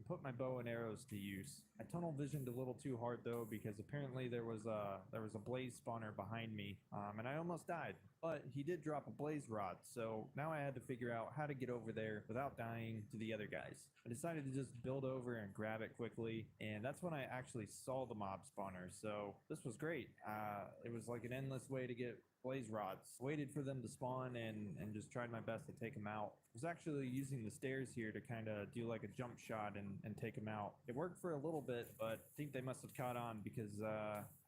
put my bow and arrows to use. I tunnel visioned a little too hard though, because apparently there was a blaze spawner behind me, and I almost died. But he did drop a blaze rod, so now I had to figure out how to get over there without dying to the other guys. I decided to just build over and grab it quickly, and that's when I actually saw the mob spawner, so this was great. It was like an endless way to get blaze rods. Waited for them to spawn and just tried my best to take them out. I was actually using the stairs here to kind of do like a jump shot and take them out. It worked for a little bit, but I think they must have caught on because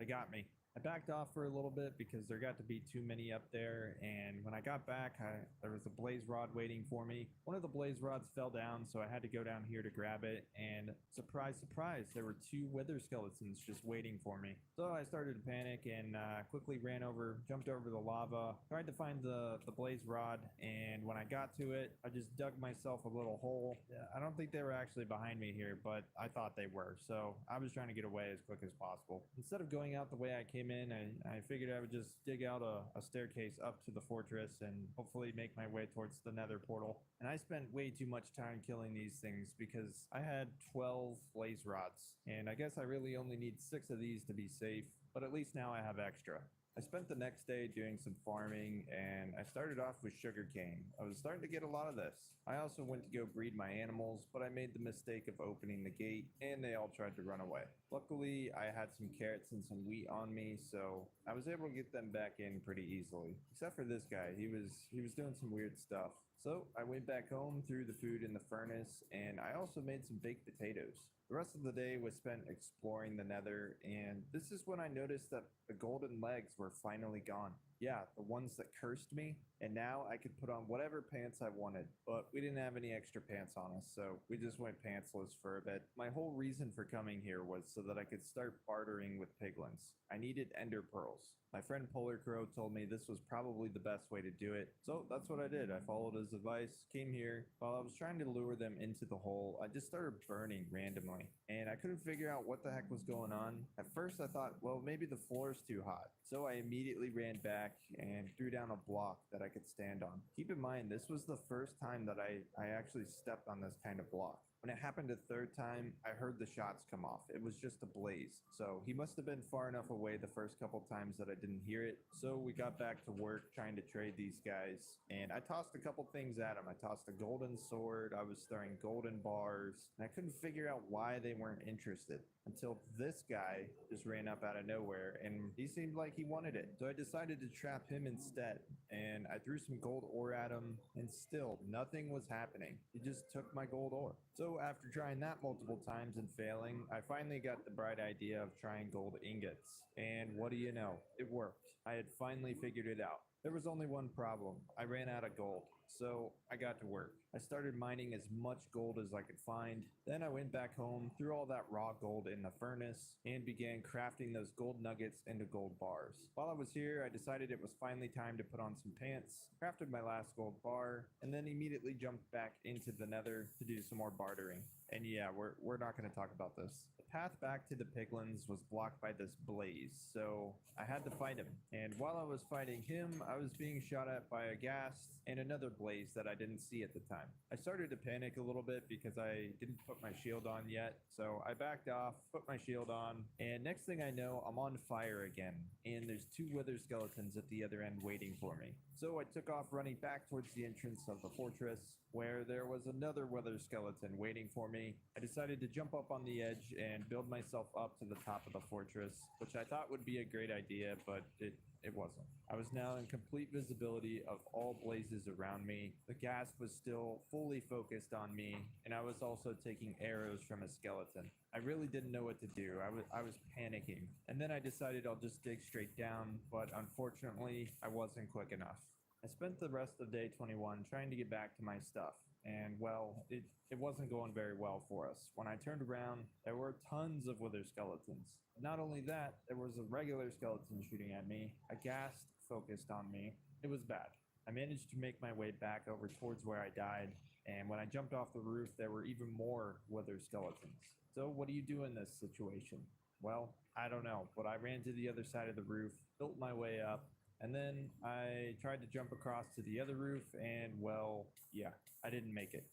they got me. I backed off for a little bit because there got to be too many up there, and when I got back, there was a blaze rod waiting for me. One of the blaze rods fell down, so I had to go down here to grab it, and surprise, surprise, there were 2 wither skeletons just waiting for me. So I started to panic and quickly ran over, jumped over the lava, tried to find the blaze rod, and when I got to it, I just dug myself a little hole. I don't think they were actually behind me here, but I thought they were, so I was trying to get away as quick as possible. Instead of going out the way I came in, I figured I would just dig out a staircase up to the fortress and hopefully make my way towards the nether portal. And I spent way too much time killing these things because I had 12 blaze rods, and I guess I really only need 6 of these to be safe, but at least now I have extra. I spent the next day doing some farming, and I started off with sugarcane. I was starting to get a lot of this. I also went to go breed my animals, but I made the mistake of opening the gate, and they all tried to run away. Luckily, I had some carrots and some wheat on me, so I was able to get them back in pretty easily. Except for this guy, he was doing some weird stuff. So I went back home, threw the food in the furnace, and I also made some baked potatoes. The rest of the day was spent exploring the nether, and this is when I noticed that the golden legs were finally gone. Yeah, the ones that cursed me, and now I could put on whatever pants I wanted, but we didn't have any extra pants on us, so we just went pantsless for a bit. My whole reason for coming here was so that I could start bartering with piglins. I needed ender pearls. My friend Polar Crow told me this was probably the best way to do it, so that's what I did. I followed his advice, came here. While I was trying to lure them into the hole, I just started burning randomly, and I couldn't figure out what the heck was going on. At first I thought, well, maybe the floor is too hot, so I immediately ran back and threw down a block that I could stand on. Keep in mind, this was the first time that I actually stepped on this kind of block. When it happened a 3rd time, I heard the shots come off. It was just a blaze. So he must have been far enough away the first couple times that I didn't hear it. So we got back to work trying to trade these guys. And I tossed a couple things at him. I tossed a golden sword. I was throwing golden bars. And I couldn't figure out why they weren't interested until this guy just ran up out of nowhere, and he seemed like he wanted it. So I decided to trap him instead, and I threw some gold ore at him, and still nothing was happening. He just took my gold ore. So after trying that multiple times and failing, I finally got the bright idea of trying gold ingots. And what do you know? It worked. I had finally figured it out. There was only one problem. I ran out of gold. So I got to work. I started mining as much gold as I could find. Then I went back home, threw all that raw gold in the furnace, and began crafting those gold nuggets into gold bars. While I was here, I decided it was finally time to put on some pants, crafted my last gold bar, and then immediately jumped back into the nether to do some more bartering. And yeah, we're not going to talk about this. The path back to the piglins was blocked by this blaze, so I had to fight him. And while I was fighting him, I was being shot at by a ghast and another blaze that I didn't see at the time. I started to panic a little bit because I didn't put my shield on yet, so I backed off, put my shield on, and next thing I know, I'm on fire again, and there's two wither skeletons at the other end waiting for me. So I took off running back towards the entrance of the fortress, where there was another wither skeleton waiting for me. I decided to jump up on the edge and build myself up to the top of the fortress, which I thought would be a great idea, but it wasn't. I was now in complete visibility of all blazes around me. The gas was still fully focused on me, and I was also taking arrows from a skeleton. I really didn't know what to do. I was panicking. And then I decided I'll just dig straight down, but unfortunately, I wasn't quick enough. I spent the rest of day 21 trying to get back to my stuff, and well, it wasn't going very well for us. When I turned around, there were tons of wither skeletons. Not only that, there was a regular skeleton shooting at me, a ghast focused on me. It was bad. I managed to make my way back over towards where I died, and when I jumped off the roof, there were even more wither skeletons. So what do you do in this situation? Well, I don't know, but I ran to the other side of the roof, built my way up, and then I tried to jump across to the other roof, and well, yeah, I didn't make it.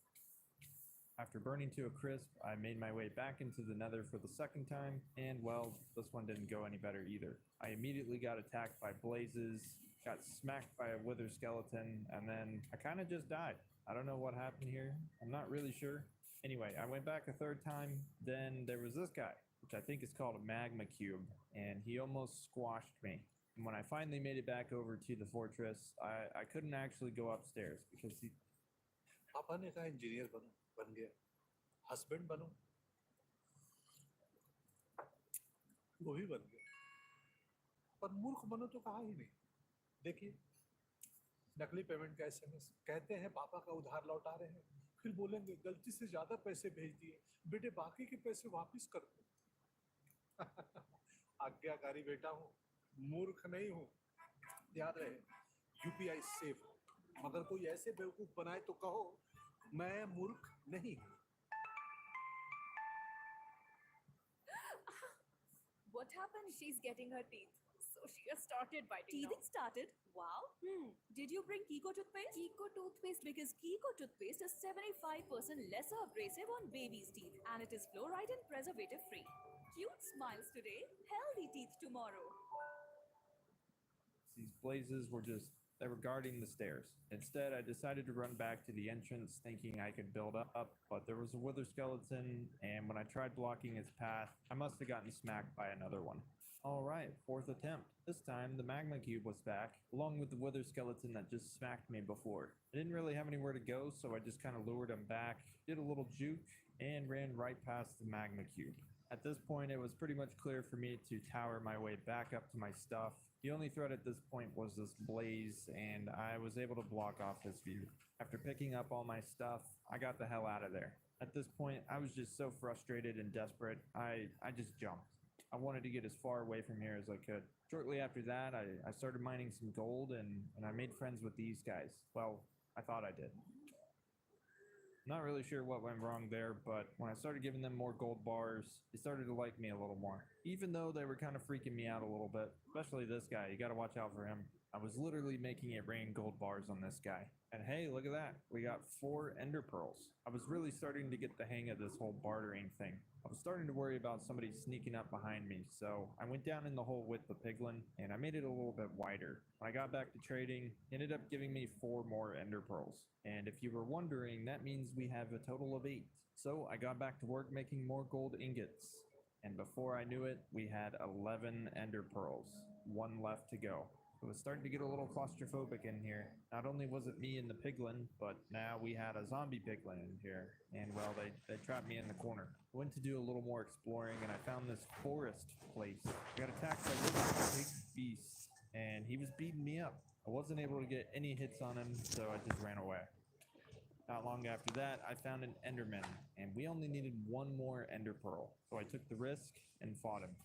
After burning to a crisp, I made my way back into the nether for the second time, and well, this one didn't go any better either. I immediately got attacked by blazes, got smacked by a wither skeleton, and then I kind of just died. I don't know what happened here. I'm not really sure. Anyway, I went back a third time, then there was this guy, which I think is called a magma cube, and he almost squashed me. And when I finally made it back over to the fortress, I couldn't actually go upstairs because he... पापा ने कहा engineer बन गया, husband बनो, वो भी बन गया, पर मूर्ख बनो तो कहा ही नहीं। देखिए, नकली पेमेंट का एसएमएस, कहते हैं पापा का उधार लौटा रहे हैं, फिर बोलेंगे गलती से ज्यादा पैसे भेज दिए, बेटे बाकी के पैसे वापस कर दो। आज्ञाकारी बेटा हूँ, मूर्ख नहीं हूँ। याद रहे, यूपीआई सेफ, मगर कोई ऐसे बेवकूफ बनाए तो कहो मैं मूर्ख नहीं हूँ। What happened? She's getting her teeth. So she has started biting. Teething started? Wow. Did you bring Kiko toothpaste? Kiko toothpaste because Kiko toothpaste is 75% less abrasive on baby's teeth and it is fluoride and preservative free. Cute smiles today, healthy teeth tomorrow. These blazes were just, they were guarding the stairs. Instead, I decided to run back to the entrance thinking I could build up, but there was a wither skeleton, and when I tried blocking its path, I must have gotten smacked by another one. All right, fourth attempt. This time, the magma cube was back, along with the wither skeleton that just smacked me before. I didn't really have anywhere to go, so I just kind of lured him back, did a little juke, and ran right past the magma cube. At this point, it was pretty much clear for me to tower my way back up to my stuff. The only threat at this point was this blaze, and I was able to block off his view. After picking up all my stuff, I got the hell out of there. At this point, I was just so frustrated and desperate, I just jumped. I wanted to get as far away from here as I could. Shortly after that, I started mining some gold, and I made friends with these guys. Well, I thought I did. Not really sure what went wrong there, but when I started giving them more gold bars, they started to like me a little more. Even though they were kind of freaking me out a little bit, especially this guy, you gotta watch out for him. I was literally making it rain gold bars on this guy. And hey, look at that. We got 4 ender pearls. I was really starting to get the hang of this whole bartering thing. I was starting to worry about somebody sneaking up behind me, so I went down in the hole with the piglin, and I made it a little bit wider. When I got back to trading, it ended up giving me 4 more ender pearls. And if you were wondering, that means we have a total of 8. So I got back to work making more gold ingots. And before I knew it, we had 11 ender pearls. 1 left to go. It was starting to get a little claustrophobic in here. Not only was it me and the piglin, but now we had a zombie piglin in here. And well, they trapped me in the corner. I went to do a little more exploring, and I found this forest place. I got attacked by this big beast, and he was beating me up. I wasn't able to get any hits on him, so I just ran away. Not long after that, I found an enderman, and we only needed 1 more ender pearl. So I took the risk and fought him.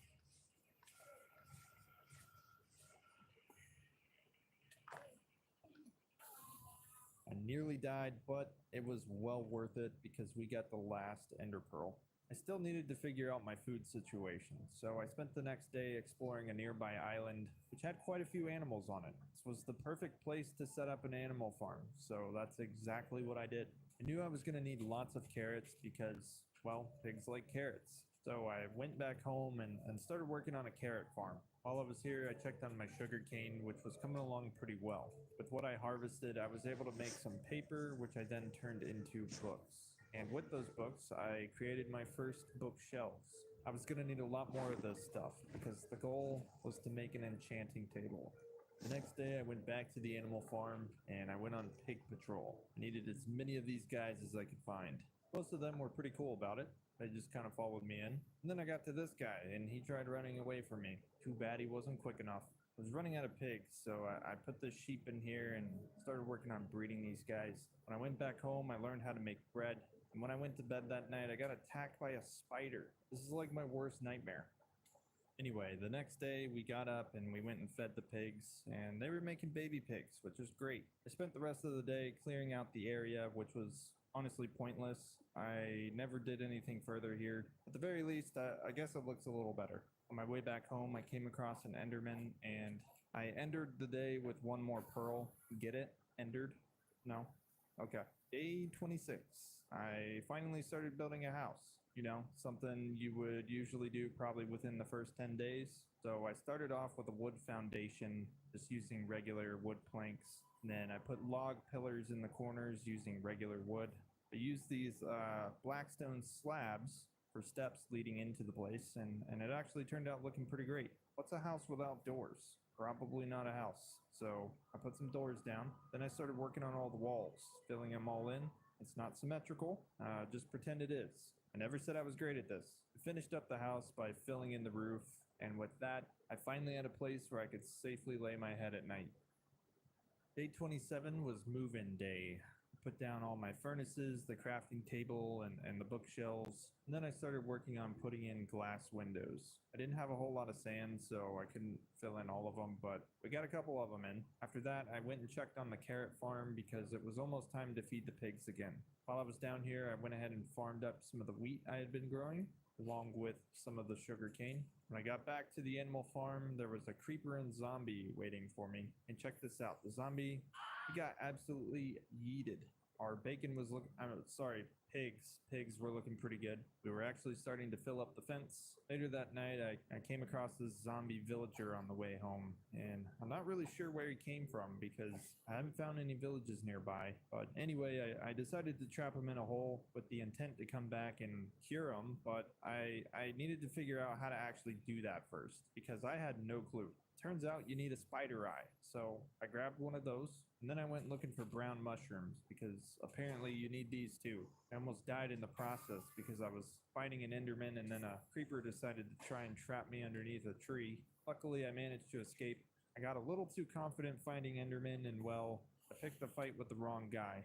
I nearly died, but it was well worth it because we got the last ender pearl. I still needed to figure out my food situation, so I spent the next day exploring a nearby island which had quite a few animals on it. This was the perfect place to set up an animal farm, so that's exactly what I did. I knew I was going to need lots of carrots because, well, pigs like carrots. So I went back home and started working on a carrot farm. While I was here, I checked on my sugar cane, which was coming along pretty well. With what I harvested, I was able to make some paper, which I then turned into books. And with those books, I created my first bookshelves. I was going to need a lot more of this stuff because the goal was to make an enchanting table. The next day, I went back to the animal farm and I went on pig patrol. I needed as many of these guys as I could find. Most of them were pretty cool about it. They just kind of followed me in. And then I got to this guy and he tried running away from me. Too bad he wasn't quick enough. I was running out of pigs, so I put the sheep in here and started working on breeding these guys. When I went back home, I learned how to make bread. And when I went to bed that night, I got attacked by a spider. This is like my worst nightmare. Anyway, the next day we got up and we went and fed the pigs, and they were making baby pigs, which was great. I spent the rest of the day clearing out the area, which was honestly pointless. I never did anything further here. At the very least, I guess it looks a little better. On my way back home, I came across an Enderman, and I entered the day with one more pearl. Get it? Entered? No? Okay. Day 26. I finally started building a house. You know, something you would usually do probably within the first 10 days. So I started off with a wood foundation, just using regular wood planks. And then I put log pillars in the corners using regular wood. I used these blackstone slabs for steps leading into the place, and it actually turned out looking pretty great. What's a house without doors? Probably not a house. So I put some doors down. Then I started working on all the walls, filling them all in. It's not symmetrical, just pretend it is. I never said I was great at this. I finished up the house by filling in the roof, and with that, I finally had a place where I could safely lay my head at night. Day 27 was move-in day. I put down all my furnaces, the crafting table, and the bookshelves, and then I started working on putting in glass windows. I didn't have a whole lot of sand, so I couldn't fill in all of them, but we got a couple of them in. After that, I went and checked on the carrot farm because it was almost time to feed the pigs again. While I was down here, I went ahead and farmed up some of the wheat I had been growing, along with some of the sugar cane. When I got back to the animal farm, there was a creeper and zombie waiting for me. And check this out, the zombie, he got absolutely yeeted. Our bacon was pigs were looking pretty good. We were actually starting to fill up the fence. Later that night, I came across this zombie villager on the way home, and I'm not really sure where he came from because I haven't found any villages nearby. But anyway, I decided to trap him in a hole with the intent to come back and cure him, but I needed to figure out how to actually do that first because I had no clue. Turns out you need a spider eye, so I grabbed one of those, and then I went looking for brown mushrooms because apparently you need these too. I almost died in the process because I was fighting an Enderman and then a creeper decided to try and trap me underneath a tree. Luckily, I managed to escape. I got a little too confident finding Enderman and, well, I picked the fight with the wrong guy.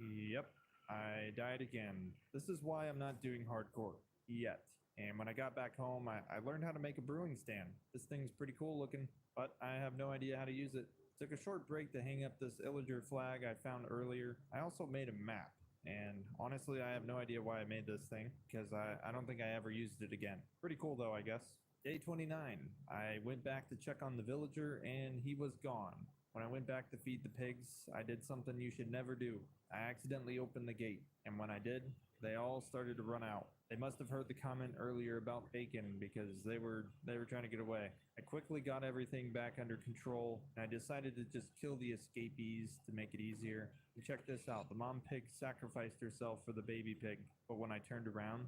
Yep, I died again. This is why I'm not doing hardcore yet. And when I got back home, I learned how to make a brewing stand. This thing's pretty cool looking, but I have no idea how to use it. Took a short break to hang up this Illager flag I found earlier. I also made a map, and honestly, I have no idea why I made this thing, because I don't think I ever used it again. Pretty cool though, I guess. Day 29, I went back to check on the villager, and he was gone. When I went back to feed the pigs, I did something you should never do. I accidentally opened the gate, and when I did, they all started to run out. They must have heard the comment earlier about bacon because they were trying to get away. I quickly got everything back under control, and I decided to just kill the escapees to make it easier. And check this out, the mom pig sacrificed herself for the baby pig, but when I turned around,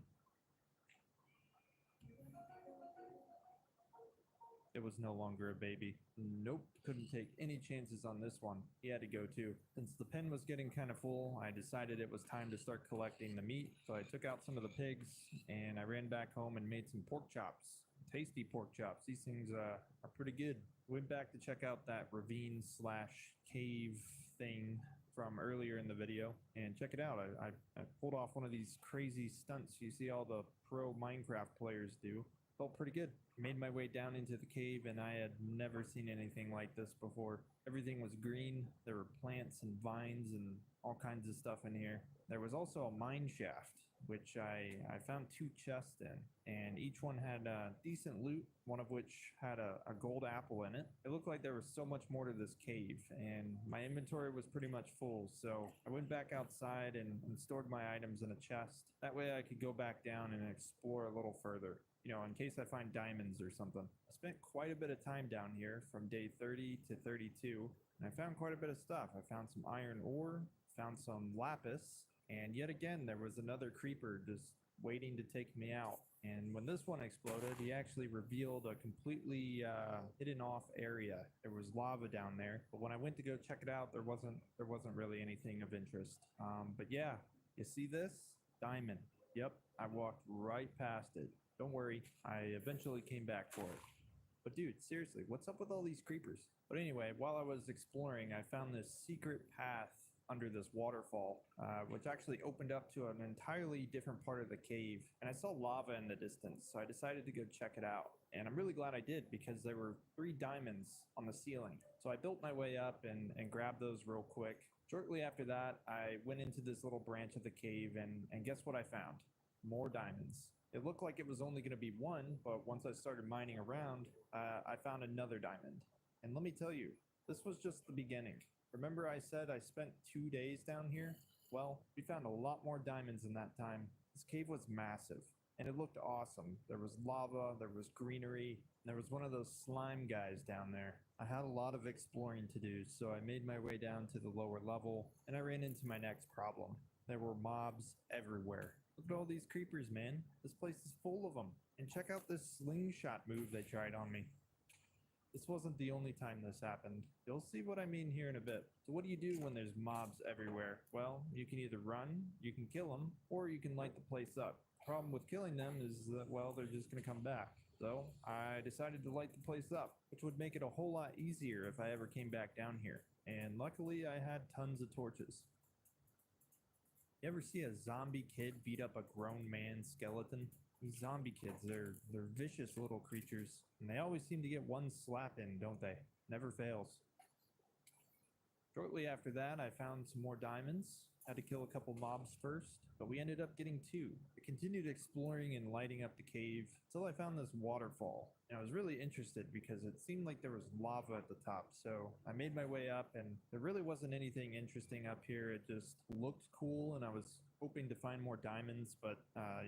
it was no longer a baby. Nope, couldn't take any chances on this one. He had to go too. Since the pen was getting kind of full, I decided it was time to start collecting the meat. So I took out some of the pigs and I ran back home and made some pork chops. Tasty pork chops. These things are pretty good. Went back to check out that ravine / cave thing from earlier in the video and check it out. I pulled off one of these crazy stunts you see all the pro Minecraft players do. felt pretty good. Made my way down into the cave, and I had never seen anything like this before. Everything was green. There were plants and vines and all kinds of stuff in here. There was also a mine shaft, which I found 2 chests in, and each one had decent loot, one of which had a gold apple in it. It looked like there was so much more to this cave, and my inventory was pretty much full, so I went back outside and stored my items in a chest. That way I could go back down and explore a little further, you know, in case I find diamonds or something. I spent quite a bit of time down here from day 30 to 32, and I found quite a bit of stuff. I found some iron ore, found some lapis, and yet again, there was another creeper just waiting to take me out. And when this one exploded, he actually revealed a completely hidden off area. There was lava down there, but when I went to go check it out, there wasn't really anything of interest. But yeah, you see this? Diamond. Yep, I walked right past it. Don't worry, I eventually came back for it. But dude, seriously, what's up with all these creepers? But anyway, while I was exploring, I found this secret path under this waterfall, which actually opened up to an entirely different part of the cave. And I saw lava in the distance, so I decided to go check it out. And I'm really glad I did, because there were 3 diamonds on the ceiling. So I built my way up and grabbed those real quick. Shortly after that, I went into this little branch of the cave, and guess what I found? More diamonds. It looked like it was only going to be 1, but once I started mining around, I found another diamond. And let me tell you, this was just the beginning. Remember I said I spent 2 days down here? Well, we found a lot more diamonds in that time. This cave was massive, and it looked awesome. There was lava, there was greenery, and there was one of those slime guys down there. I had a lot of exploring to do, so I made my way down to the lower level, and I ran into my next problem. There were mobs everywhere. Look at all these creepers, man. This place is full of them. And check out this slingshot move they tried on me. This wasn't the only time this happened. You'll see what I mean here in a bit. So what do you do when there's mobs everywhere? Well, you can either run, you can kill them, or you can light the place up. The problem with killing them is that, well, they're just going to come back. So I decided to light the place up, which would make it a whole lot easier if I ever came back down here. And luckily I had tons of torches. You ever see a zombie kid beat up a grown man skeleton? These zombie kids, they're vicious little creatures, and they always seem to get one slap in, don't they? Never fails. Shortly after that, I found some more diamonds. Had to kill a couple mobs first, but we ended up getting 2. I continued exploring and lighting up the cave until I found this waterfall. And I was really interested because it seemed like there was lava at the top, so I made my way up, and there really wasn't anything interesting up here. It just looked cool, and I was hoping to find more diamonds, but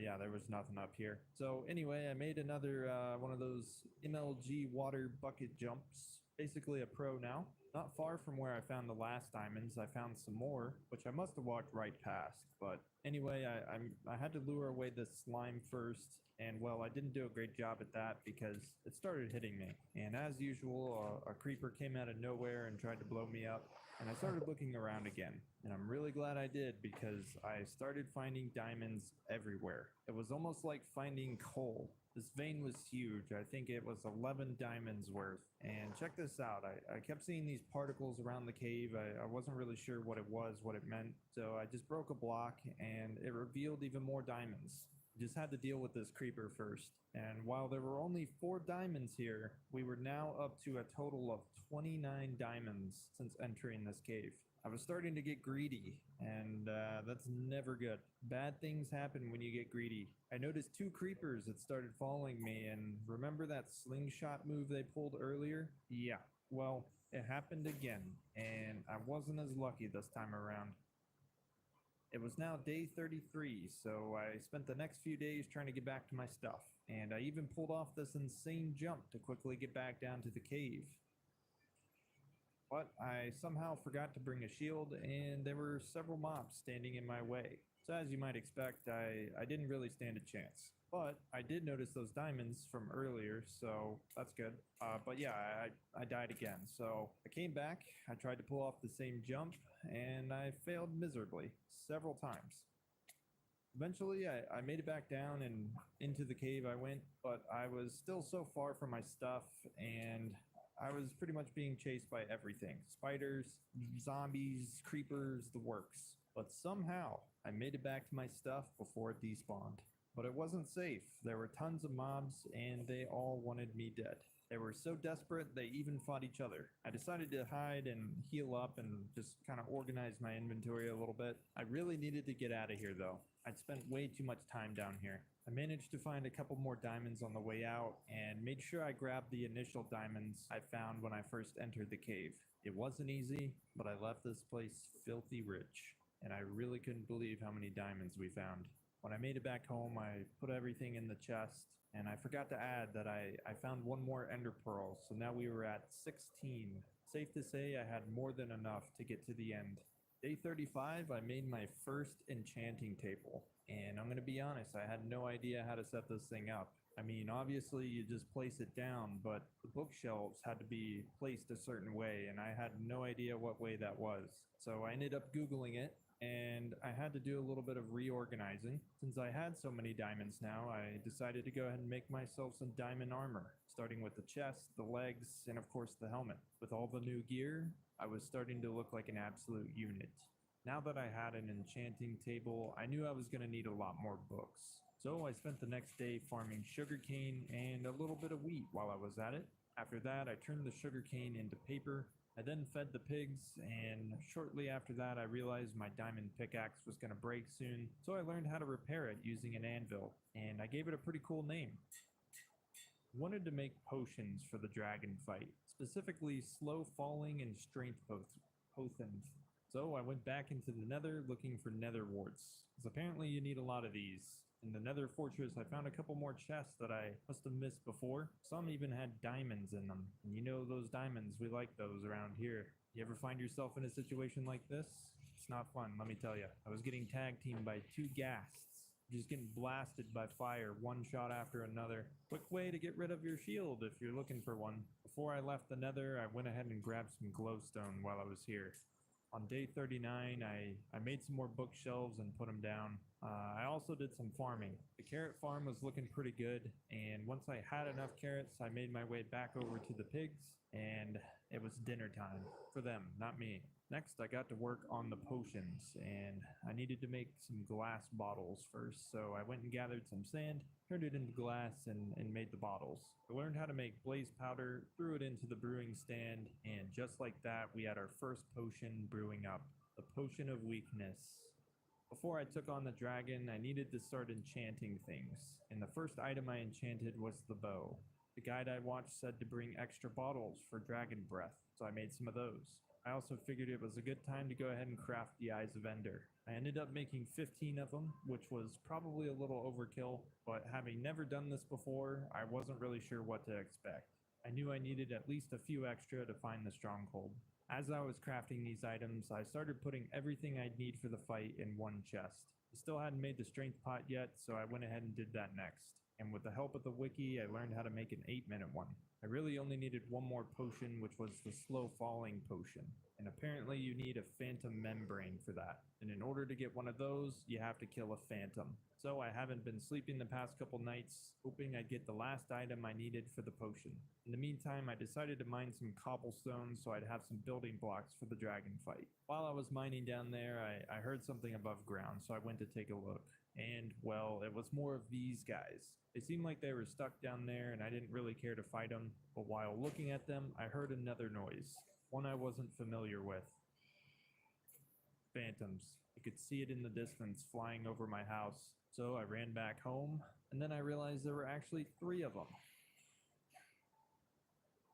yeah, there was nothing up here. So anyway, I made another one of those MLG water bucket jumps. Basically a pro now. Not far from where I found the last diamonds, I found some more, which I must have walked right past. But anyway, I had to lure away this slime first, and well, I didn't do a great job at that because it started hitting me. And as usual, a creeper came out of nowhere and tried to blow me up, and I started looking around again. And I'm really glad I did, because I started finding diamonds everywhere. It was almost like finding coal. This vein was huge. I think it was 11 diamonds worth. And check this out. I kept seeing these particles around the cave. I wasn't really sure what it was, what it meant. So I just broke a block, and it revealed even more diamonds. Just had to deal with this creeper first. And while there were only 4 diamonds here, we were now up to a total of 29 diamonds since entering this cave. I was starting to get greedy, and that's never good. Bad things happen when you get greedy. I noticed 2 creepers that started following me, and remember that slingshot move they pulled earlier? Yeah, well, it happened again, and I wasn't as lucky this time around. It was now day 33, so I spent the next few days trying to get back to my stuff, and I even pulled off this insane jump to quickly get back down to the cave. But I somehow forgot to bring a shield, and there were several mobs standing in my way. So as you might expect, I didn't really stand a chance. But I did notice those diamonds from earlier, so that's good. But yeah, I died again. So I came back, I tried to pull off the same jump, and I failed miserably several times. Eventually, I made it back down and into the cave I went, but I was still so far from my stuff, and I was pretty much being chased by everything. Spiders, zombies, creepers, the works. But somehow, I made it back to my stuff before it despawned. But it wasn't safe. There were tons of mobs, and they all wanted me dead. They were so desperate, they even fought each other. I decided to hide and heal up and just kind of organize my inventory a little bit. I really needed to get out of here, though. I'd spent way too much time down here. I managed to find a couple more diamonds on the way out and made sure I grabbed the initial diamonds I found when I first entered the cave. It wasn't easy, but I left this place filthy rich, and I really couldn't believe how many diamonds we found. When I made it back home, I put everything in the chest, and I forgot to add that I found one more ender pearl, so now we were at 16. Safe to say I had more than enough to get to the end. Day 35, I made my first enchanting table, and I'm gonna be honest, I had no idea how to set this thing up. I mean, obviously you just place it down, but the bookshelves had to be placed a certain way, and I had no idea what way that was. So I ended up Googling it, and I had to do a little bit of reorganizing. Since I had so many diamonds now, I decided to go ahead and make myself some diamond armor, starting with the chest, the legs, and of course the helmet. With all the new gear, I was starting to look like an absolute unit. Now that I had an enchanting table, I knew I was going to need a lot more books. So I spent the next day farming sugarcane and a little bit of wheat while I was at it. After that, I turned the sugarcane into paper. I then fed the pigs, and shortly after that I realized my diamond pickaxe was going to break soon, so I learned how to repair it using an anvil, and I gave it a pretty cool name. I wanted to make potions for the dragon fight, specifically slow falling and strength potions. So I went back into the nether looking for nether warts, because apparently you need a lot of these. In the nether fortress, I found a couple more chests that I must have missed before. Some even had diamonds in them. And you know those diamonds, we like those around here. You ever find yourself in a situation like this? It's not fun, let me tell you. I was getting tag teamed by two ghasts. Just getting blasted by fire, one shot after another. Quick way to get rid of your shield if you're looking for one. Before I left the nether, I went ahead and grabbed some glowstone while I was here. On day 39, I made some more bookshelves and put them down. I also did some farming. The carrot farm was looking pretty good, and once I had enough carrots, I made my way back over to the pigs, and it was dinner time. For them, not me. Next, I got to work on the potions, and I needed to make some glass bottles first, so I went and gathered some sand, turned it into glass, and made the bottles. I learned how to make blaze powder, threw it into the brewing stand, and just like that, we had our first potion brewing up, the Potion of Weakness. Before I took on the dragon, I needed to start enchanting things, and the first item I enchanted was the bow. The guide I watched said to bring extra bottles for dragon breath, so I made some of those. I also figured it was a good time to go ahead and craft the Eyes of Ender. I ended up making 15 of them, which was probably a little overkill, but having never done this before, I wasn't really sure what to expect. I knew I needed at least a few extra to find the stronghold. As I was crafting these items, I started putting everything I'd need for the fight in one chest. I still hadn't made the strength pot yet, so I went ahead and did that next. And with the help of the wiki, I learned how to make an 8-minute one. I really only needed one more potion, which was the slow falling potion. And apparently you need a phantom membrane for that. And in order to get one of those, you have to kill a phantom. So I haven't been sleeping the past couple nights, hoping I'd get the last item I needed for the potion. In the meantime, I decided to mine some cobblestone so I'd have some building blocks for the dragon fight. While I was mining down there, I heard something above ground, so I went to take a look. And, well, it was more of these guys. They seemed like they were stuck down there, and I didn't really care to fight them. But while looking at them, I heard another noise, one I wasn't familiar with. Phantoms. I could see it in the distance flying over my house. So I ran back home, and then I realized there were actually 3 of them.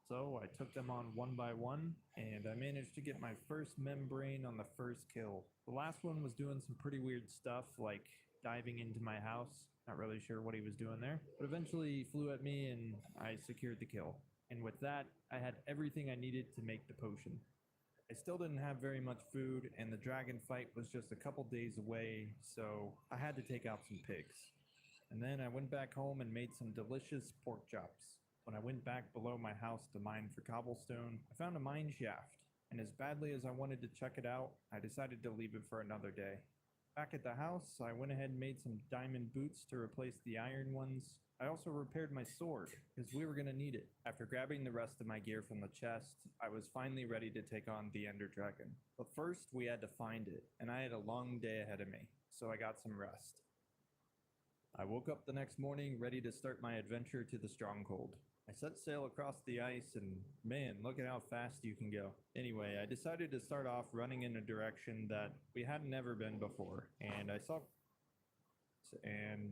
So I took them on one by one, and I managed to get my first membrane on the first kill. The last one was doing some pretty weird stuff, like diving into my house. Not really sure what he was doing there, but eventually he flew at me and I secured the kill. And with that, I had everything I needed to make the potion. I still didn't have very much food, and the dragon fight was just a couple days away, so I had to take out some pigs. And then I went back home and made some delicious pork chops. When I went back below my house to mine for cobblestone, I found a mine shaft, and as badly as I wanted to check it out, I decided to leave it for another day. Back at the house, I went ahead and made some diamond boots to replace the iron ones. I also repaired my sword, because we were going to need it. After grabbing the rest of my gear from the chest, I was finally ready to take on the Ender Dragon. But first, we had to find it, and I had a long day ahead of me, so I got some rest. I woke up the next morning ready to start my adventure to the Stronghold. I set sail across the ice, and man, look at how fast you can go. Anyway, I decided to start off running in a direction that we had never been before, and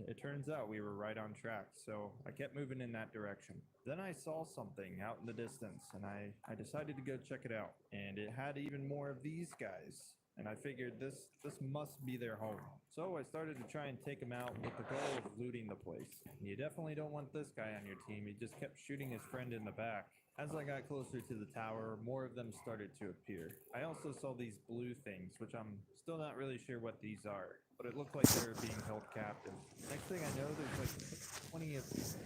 it turns out we were right on track, so I kept moving in that direction. Then I saw something out in the distance, and I decided to go check it out, and it had even more of these guys. And I figured this must be their home. So I started to try and take them out with the goal of looting the place. You definitely don't want this guy on your team. He just kept shooting his friend in the back. As I got closer to the tower, more of them started to appear. I also saw these blue things, which I'm still not really sure what these are, but it looked like they were being held captive. Next thing I know, there's like 20 of these.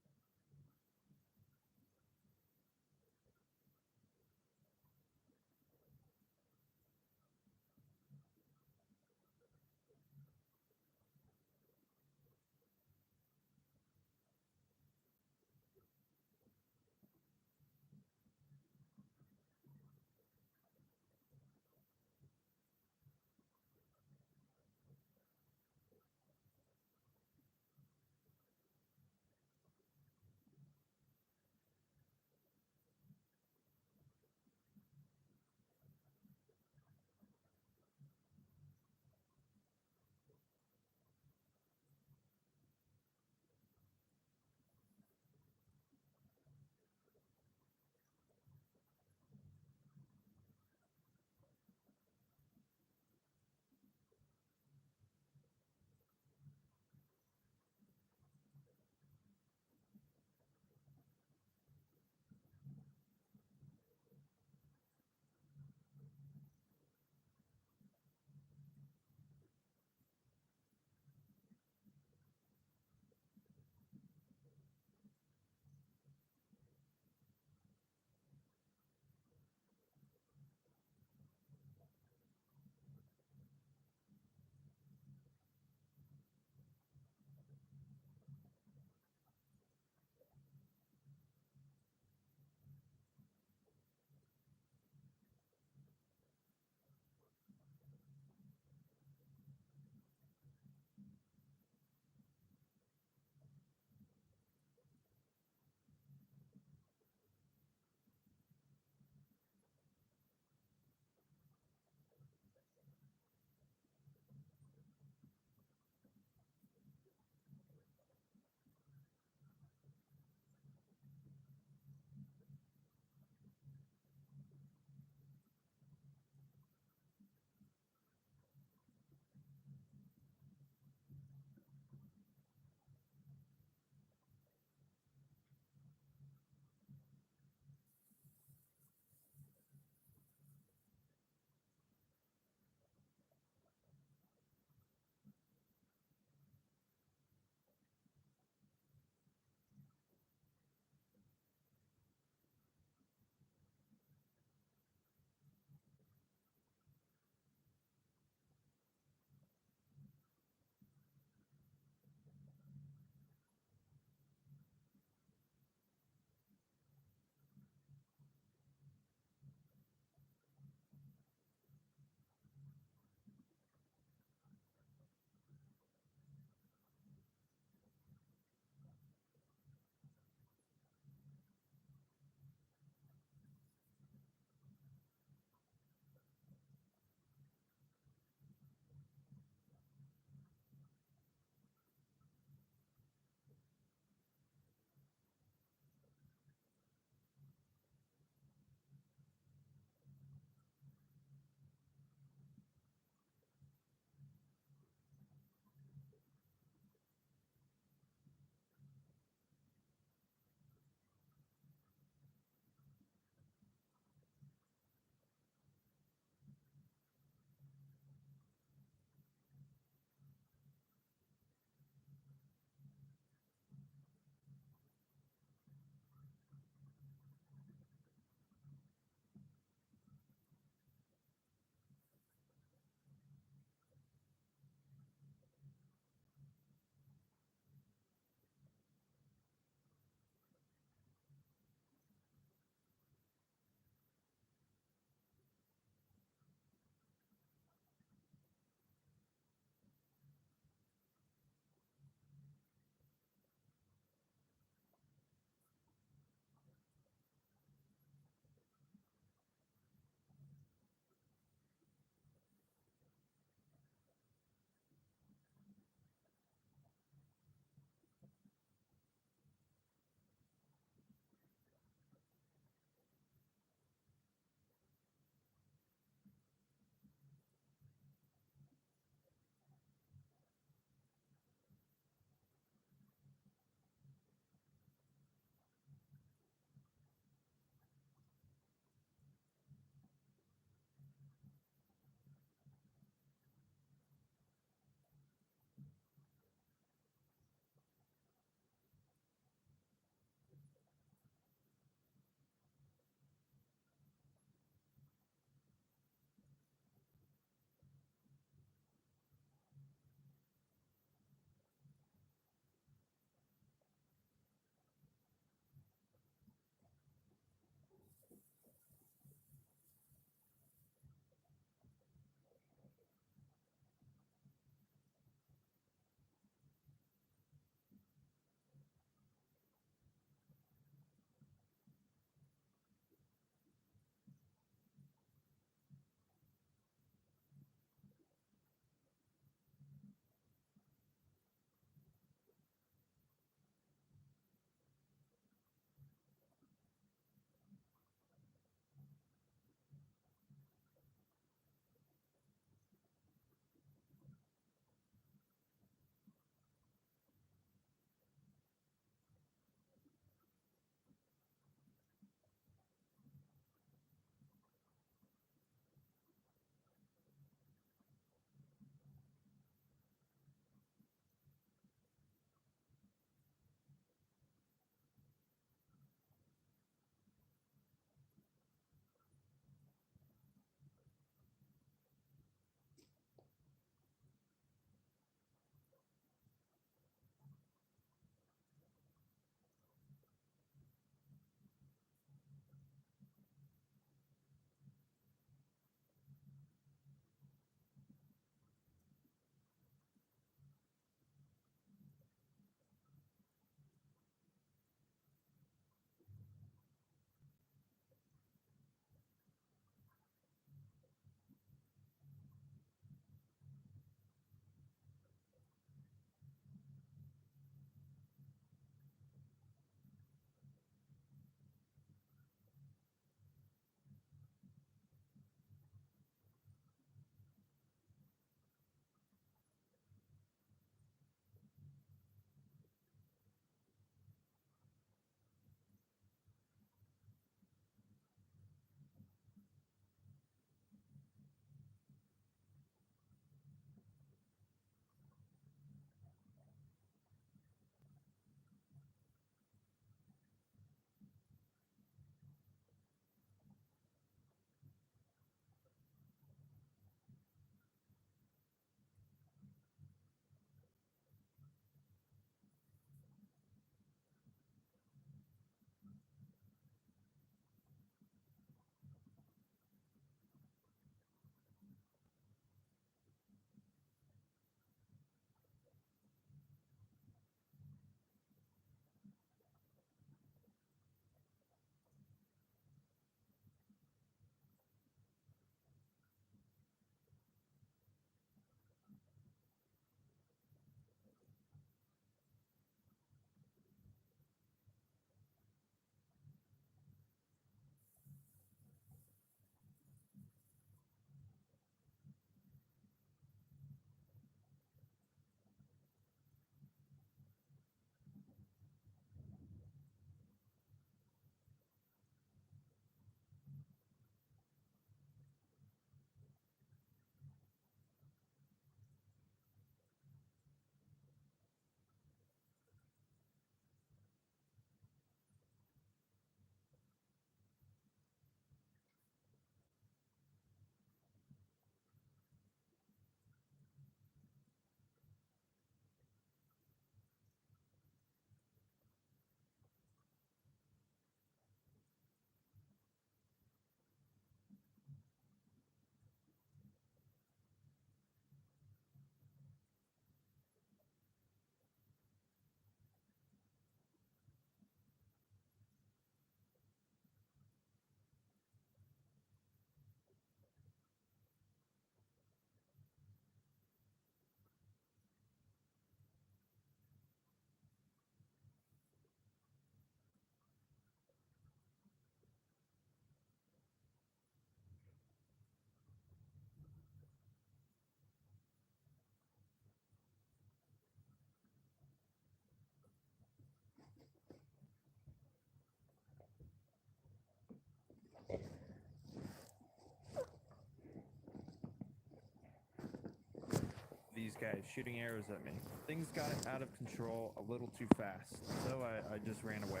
guy shooting arrows at me. Things got out of control a little too fast, so I just ran away.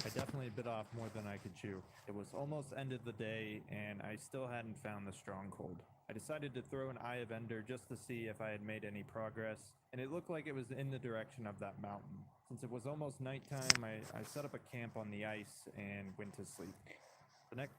I definitely bit off more than I could chew. It was almost end of the day, and I still hadn't found the stronghold. I decided to throw an Eye of Ender just to see if I had made any progress, and it looked like it was in the direction of that mountain. Since it was almost nighttime, I set up a camp on the ice and went to sleep. The next